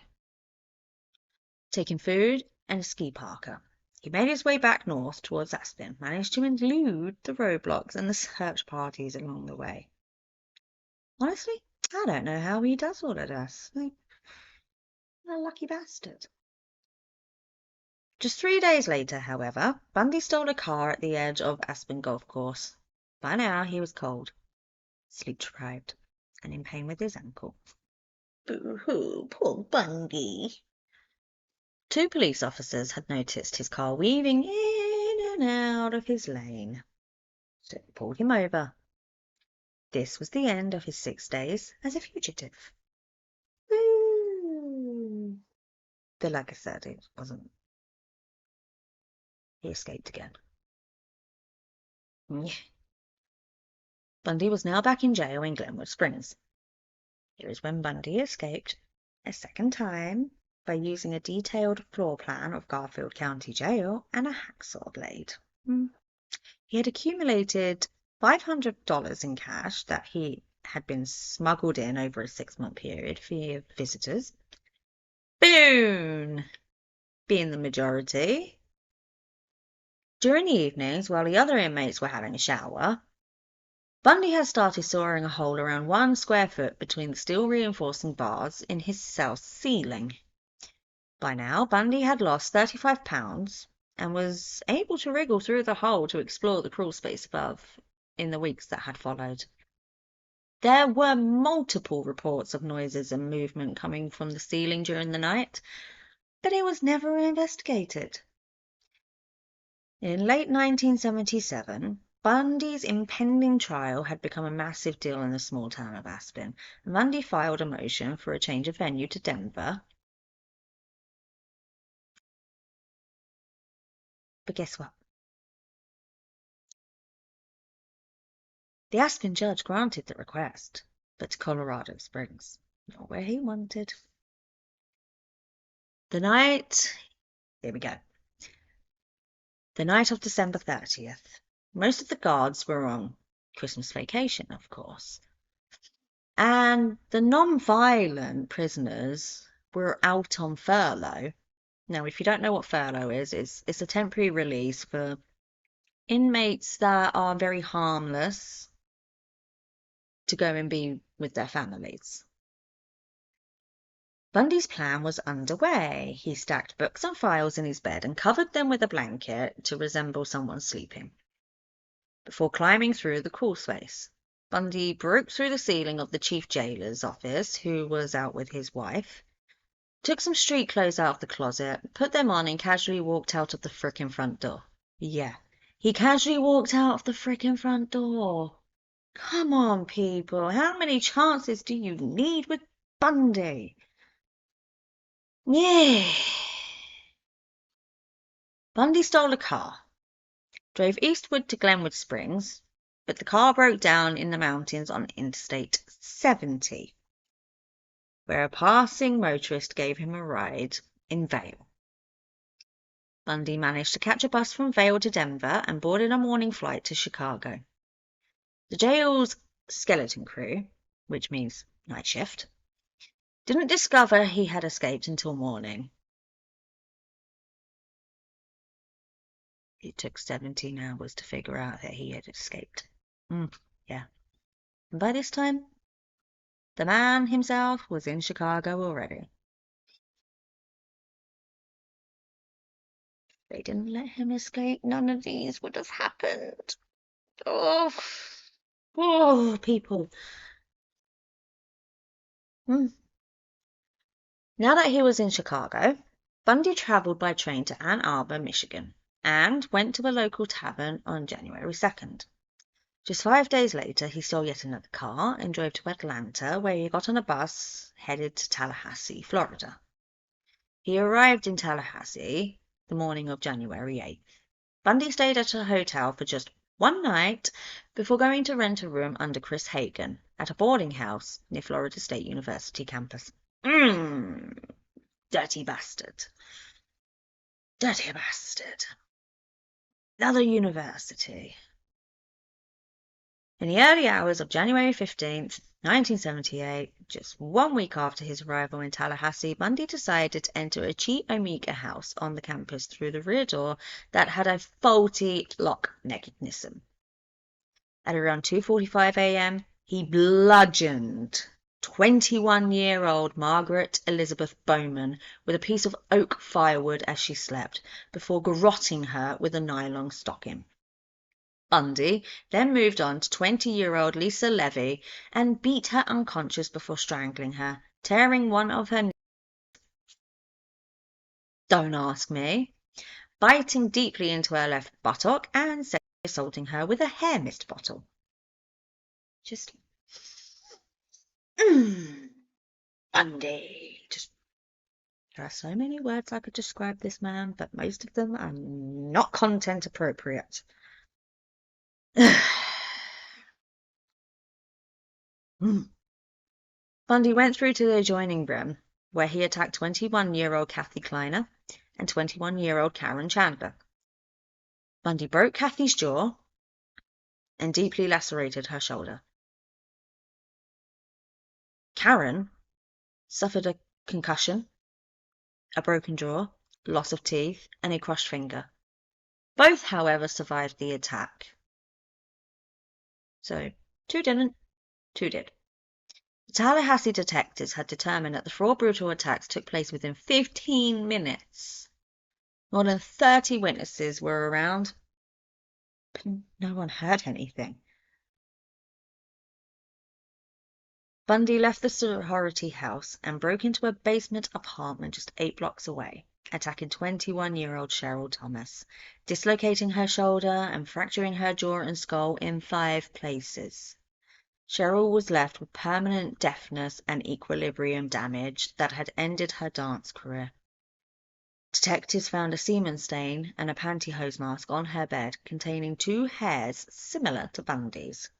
taking food and a ski parka. He made his way back north towards Aspen, managed to elude the roadblocks and the search parties along the way. Honestly, I don't know how he does all of this. Like, a lucky bastard. Just 3 days later, however, Bundy stole a car at the edge of Aspen Golf Course. By now, he was cold, sleep-deprived, and in pain with his ankle. Boo-hoo, poor Bundy. 2 police officers had noticed his car weaving in and out of his lane, so they pulled him over. This was the end of his 6 days as a fugitive. Woo! But like I said, it wasn't. He escaped again. Bundy was now back in jail in Glenwood Springs. Here is when Bundy escaped a second time by using a detailed floor plan of Garfield County Jail and a hacksaw blade. He had accumulated $500 in cash that he had been smuggled in over a 6-month period for visitors. Boone being the majority. During the evenings, while the other inmates were having a shower, Bundy had started sawing a hole around 1 square foot between the steel reinforcing bars in his cell ceiling. By now, Bundy had lost 35 pounds and was able to wriggle through the hole to explore the crawl space above in the weeks that had followed. There were multiple reports of noises and movement coming from the ceiling during the night, but it was never investigated. In late 1977, Bundy's impending trial had become a massive deal in the small town of Aspen, and Bundy filed a motion for a change of venue to Denver. But guess what? The Aspen judge granted the request, but to Colorado Springs, not where he wanted. Here we go. The night of December 30th. Most of the guards were on Christmas vacation, of course. And the non-violent prisoners were out on furlough. Now, if you don't know what furlough is, it's a temporary release for inmates that are very harmless to go and be with their families. Bundy's plan was underway. He stacked books and files in his bed and covered them with a blanket to resemble someone sleeping. Before climbing through the crawl space, Bundy broke through the ceiling of the chief jailer's office, who was out with his wife, took some street clothes out of the closet, put them on, and casually walked out of the frickin' front door. Yeah, he casually walked out of the frickin' front door. Come on, people. How many chances do you need with Bundy? Yeah. Bundy stole a car, drove eastward to Glenwood Springs, but the car broke down in the mountains on Interstate 70, where a passing motorist gave him a ride in Vail. Bundy managed to catch a bus from Vail to Denver and boarded a morning flight to Chicago. The jail's skeleton crew, which means night shift, didn't discover he had escaped until morning. It took 17 hours to figure out that he had escaped. Yeah. And by this time, the man himself was in Chicago already. They didn't let him escape. None of these would have happened. Oh, people. Now that he was in Chicago, Bundy traveled by train to Ann Arbor, Michigan, and went to a local tavern on January 2nd. Just 5 days later, he stole yet another car and drove to Atlanta, where he got on a bus headed to Tallahassee, Florida. He arrived in Tallahassee the morning of January 8th. Bundy stayed at a hotel for just one night before going to rent a room under Chris Hagen at a boarding house near Florida State University campus. Dirty bastard. Dirty bastard. Another university. In the early hours of January 15th, 1978, just 1 week after his arrival in Tallahassee, Bundy decided to enter a cheap Omega house on the campus through the rear door that had a faulty lock mechanism. At around 2:45 a.m., he bludgeoned 21-year-old Margaret Elizabeth Bowman with a piece of oak firewood as she slept, before garroting her with a nylon stocking. Bundy then moved on to 20-year-old Lisa Levy and beat her unconscious before strangling her, tearing one of her don't ask me, biting deeply into her left buttock and sexually assaulting her with a hair mist bottle. Just Bundy. There are so many words I could describe this man, but most of them are not content appropriate. Bundy went through to the adjoining room, where he attacked 21-year-old Kathy Kleiner and 21-year-old Karen Chandler. Bundy broke Kathy's jaw and deeply lacerated her shoulder. Karen suffered a concussion, a broken jaw, loss of teeth, and a crushed finger. Both, however, survived the attack. So, 2 didn't, 2 did. The Tallahassee detectives had determined that the 4 brutal attacks took place within 15 minutes. More than 30 witnesses were around, but no one heard anything. Bundy left the sorority house and broke into a basement apartment just 8 blocks away, attacking 21-year-old Cheryl Thomas, dislocating her shoulder and fracturing her jaw and skull in 5 places. Cheryl was left with permanent deafness and equilibrium damage that had ended her dance career. Detectives found a semen stain and a pantyhose mask on her bed containing 2 hairs similar to Bundy's.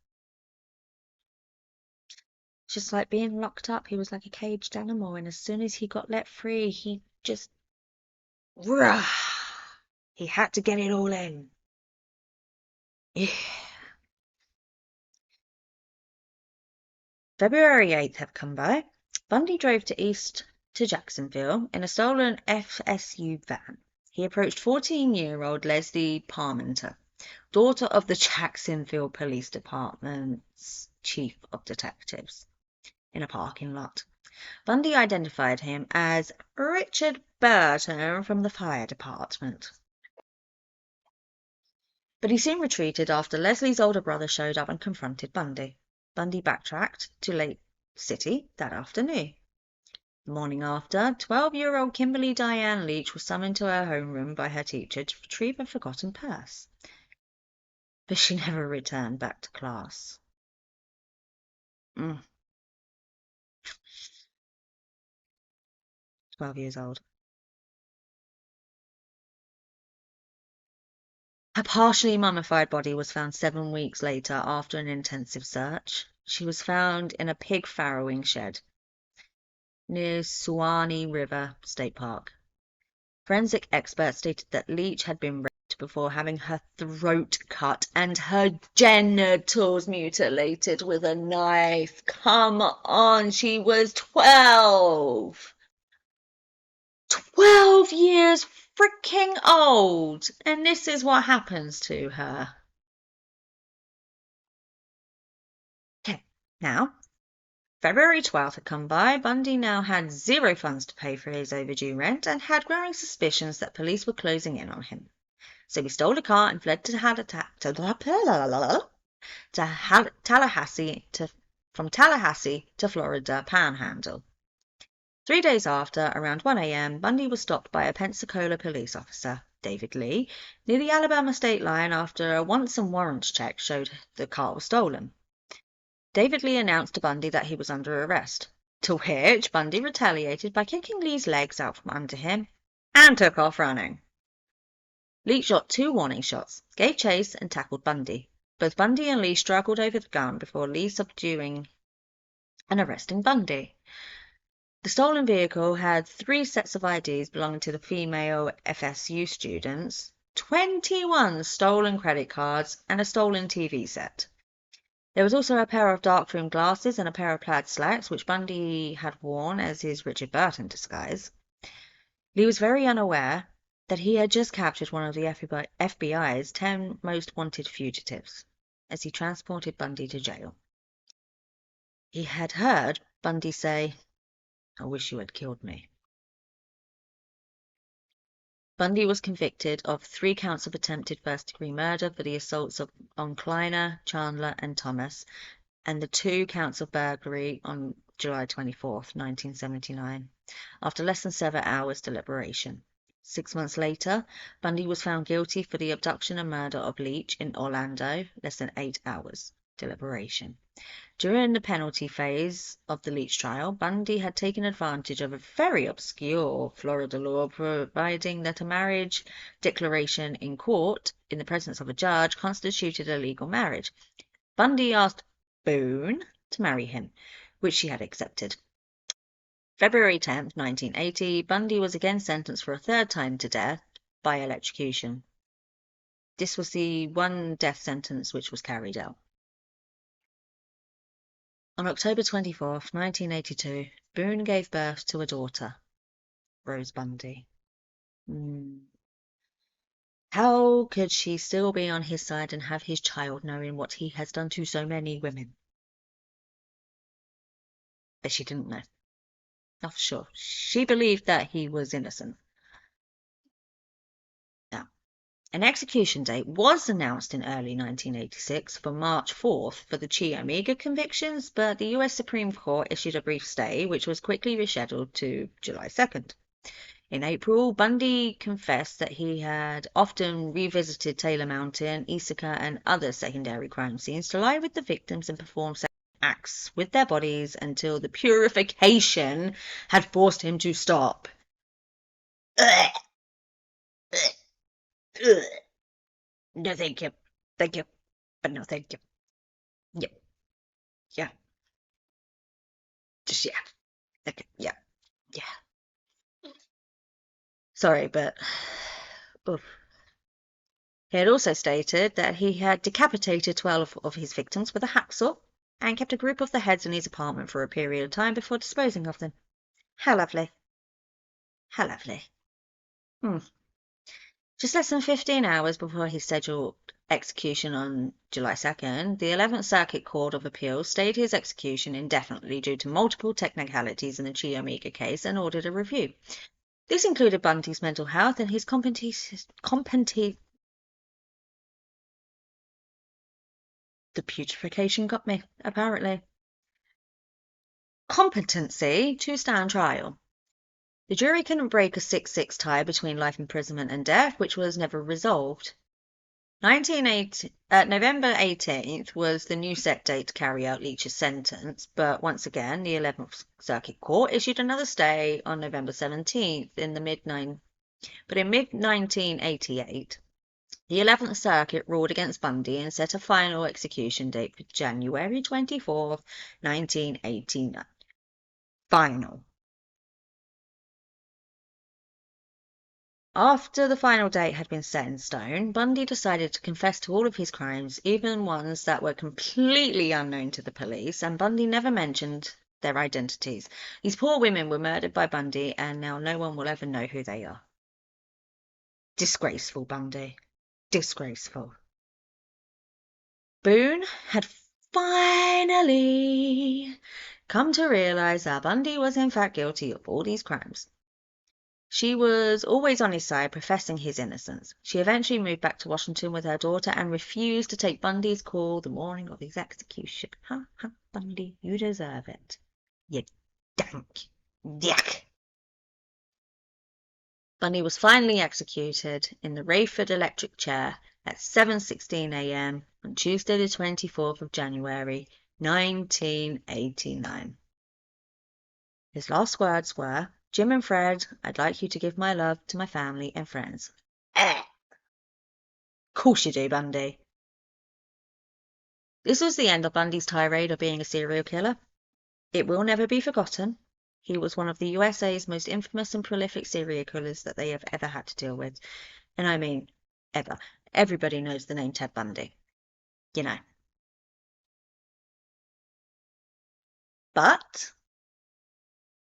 Just like being locked up, he was like a caged animal, and as soon as he got let free, he just... Rah! He had to get it all in. Yeah. February 8th had come by. Bundy drove to Jacksonville in a stolen FSU van. He approached 14-year-old Leslie Parmenter, daughter of the Jacksonville Police Department's chief of detectives, in a parking lot. Bundy identified him as Richard Burton from the fire department. But he soon retreated after Leslie's older brother showed up and confronted Bundy. Bundy backtracked to Lake City that afternoon. The morning after, 12-year-old Kimberly Diane Leach was summoned to her homeroom by her teacher to retrieve a forgotten purse. But she never returned back to class. 12 years old. Her partially mummified body was found 7 weeks later after an intensive search. She was found in a pig farrowing shed near Suwannee River State Park. Forensic experts stated that Leach had been before having her throat cut and her genitals mutilated with a knife. Come on, she was 12. 12 years freaking old. And this is what happens to her. Okay, now, February 12th had come by. Bundy now had zero funds to pay for his overdue rent and had growing suspicions that police were closing in on him. So he stole a car and fled from Tallahassee to Florida Panhandle. 3 days after, around 1 a.m., Bundy was stopped by a Pensacola police officer, David Lee, near the Alabama state line after a wants and warrants check showed the car was stolen. David Lee announced to Bundy that he was under arrest, to which Bundy retaliated by kicking Lee's legs out from under him and took off running. Lee shot 2 warning shots, gave chase, and tackled Bundy. Both Bundy and Lee struggled over the gun before Lee subduing and arresting Bundy. The stolen vehicle had 3 sets of IDs belonging to the female FSU students, 21 stolen credit cards, and a stolen TV set. There was also a pair of dark-rimmed glasses and a pair of plaid slacks, which Bundy had worn as his Richard Burton disguise. Lee was very unaware that he had just captured one of the FBI's 10 most wanted fugitives as he transported Bundy to jail. He had heard Bundy say, "I wish you had killed me." Bundy was convicted of 3 counts of attempted first-degree murder for the assaults on Kleiner, Chandler, and Thomas, and the 2 counts of burglary on July 24, 1979, after less than 7 hours deliberation. 6 months later, Bundy was found guilty for the abduction and murder of Leach in Orlando, less than 8 hours deliberation. During the penalty phase of the Leach trial, Bundy had taken advantage of a very obscure Florida law providing that a marriage declaration in court, in the presence of a judge, constituted a legal marriage. Bundy asked Boone to marry him, which she had accepted. February 10, 1980, Bundy was again sentenced for a 3rd time to death by electrocution. This was the one death sentence which was carried out. On October 24, 1982, Boone gave birth to a daughter, Rose Bundy. How could she still be on his side and have his child knowing what he has done to so many women? But she didn't know. Not for sure. She believed that he was innocent. Now, an execution date was announced in early 1986 for March 4th for the Chi Omega convictions, but the US Supreme Court issued a brief stay, which was quickly rescheduled to July 2nd. In April, Bundy confessed that he had often revisited Taylor Mountain, Ithaca, and other secondary crime scenes to lie with the victims and perform acts with their bodies until the purification had forced him to stop. No, thank you. Thank you. But no, thank you. Yep. Yeah. Just, yeah. Okay. Yeah. Yeah. Sorry, but... Oof. He had also stated that he had decapitated 12 of his victims with a hacksaw and kept a group of the heads in his apartment for a period of time before disposing of them. How lovely. How lovely. Just less than 15 hours before his scheduled execution on July 2nd, the 11th Circuit Court of Appeals stayed his execution indefinitely due to multiple technicalities in the Chi Omega case and ordered a review. This included Bundy's mental health and his The putrefaction got me, apparently. Competency to stand trial. The jury couldn't break a 6-6 tie between life imprisonment and death, which was never resolved. November 18th was the new set date to carry out Leach's sentence, but once again, the 11th Circuit Court issued another stay on November 17th in mid-1988. The 11th Circuit ruled against Bundy and set a final execution date for January 24th, 1989. Final. After the final date had been set in stone, Bundy decided to confess to all of his crimes, even ones that were completely unknown to the police, and Bundy never mentioned their identities. These poor women were murdered by Bundy, and now no one will ever know who they are. Disgraceful, Bundy. Disgraceful. Boone had finally come to realize that Bundy was in fact guilty of all these crimes. She was always on his side, professing his innocence. She eventually moved back to Washington with her daughter and refused to take Bundy's call the morning of his execution. Ha ha, Bundy, you deserve it. You dank yuck. Bundy was finally executed in the Rayford electric chair at 7:16 a.m. on Tuesday the 24th of January, 1989. His last words were, "Jim and Fred, I'd like you to give my love to my family and friends." Course you do, Bundy. This was the end of Bundy's tirade of being a serial killer. It will never be forgotten. He was one of the USA's most infamous and prolific serial killers that they have ever had to deal with. And I mean, ever. Everybody knows the name Ted Bundy. You know. But,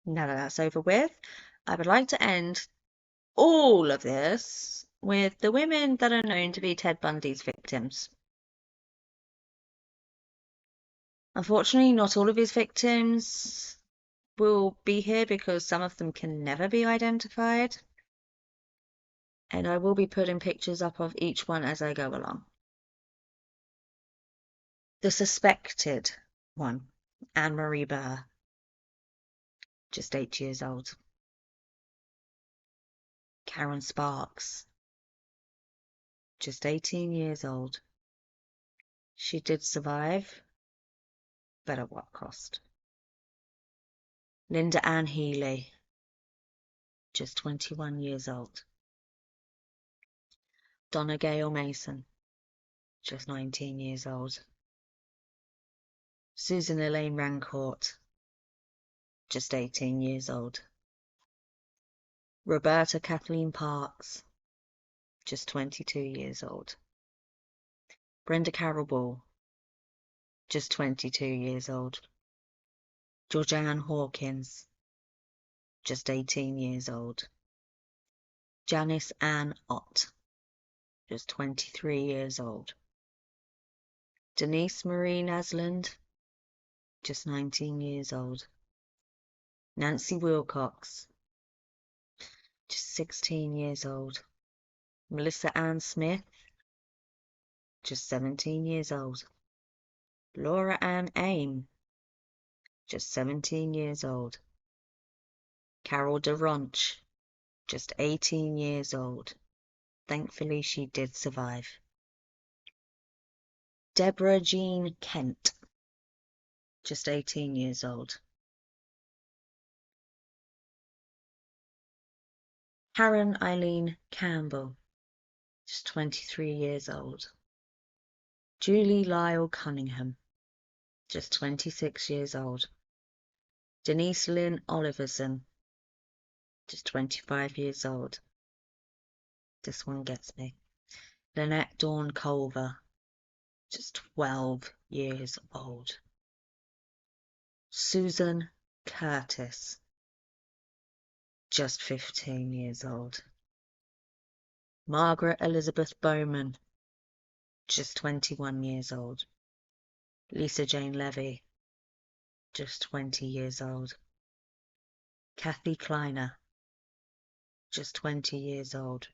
now that that's over with, I would like to end all of this with the women that are known to be Ted Bundy's victims. Unfortunately, not all of his victims will be here because some of them can never be identified. And I will be putting pictures up of each one as I go along. The suspected one, Anne Marie Burr, just 8 years old. Karen Sparks, just 18 years old. She did survive, but at what cost? Linda Ann Healy, just 21 years old. Donna Gale Mason, just 19 years old. Susan Elaine Rancourt, just 18 years old. Roberta Kathleen Parks, just 22 years old. Brenda Carroll Ball, just 22 years old. Georgianne Hawkins, just 18 years old. Janice Ann Ott, just 23 years old. Denise Marie Nasland, just 19 years old. Nancy Wilcox, just 16 years old. Melissa Ann Smith, just 17 years old. Laura Ann Aim, just 17 years old. Carol DeRonch, just 18 years old. Thankfully, she did survive. Deborah Jean Kent, just 18 years old. Karen Eileen Campbell, just 23 years old. Julie Lyle Cunningham, just 26 years old. Denise Lynn Oliverson, just 25 years old. This one gets me. Lynette Dawn Culver, just 12 years old. Susan Curtis, just 15 years old. Margaret Elizabeth Bowman, just 21 years old. Lisa Jane Levy, just 20 years old. Kathy Kleiner, just 20 years old.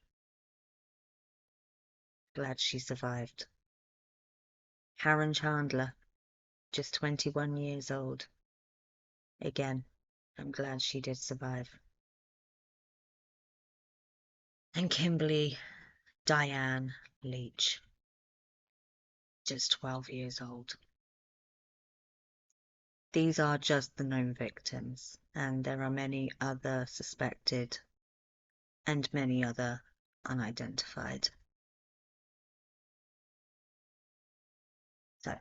Glad she survived. Karen Chandler, just 21 years old. Again, I'm glad she did survive. And Kimberly Diane Leach, just 12 years old. These are just the known victims, and there are many other suspected and many other unidentified. So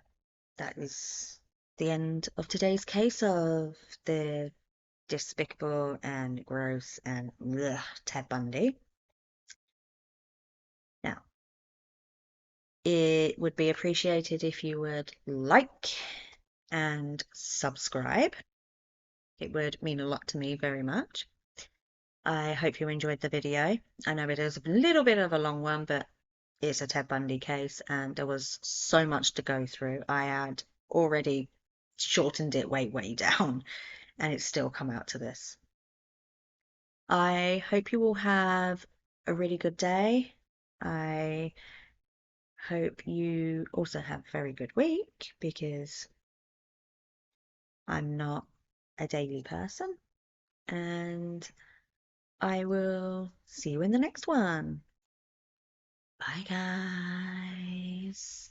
that is the end of today's case of the despicable and gross and Ted Bundy. It would be appreciated if you would like and subscribe. It would mean a lot to me very much. I hope you enjoyed the video. I know it is a little bit of a long one, but it's a Ted Bundy case and there was so much to go through. I had already shortened it way down and it's still come out to this. I hope you all have a really good day. I hope you also have a very good week because I'm not a daily person. And I will see you in the next one. Bye, guys.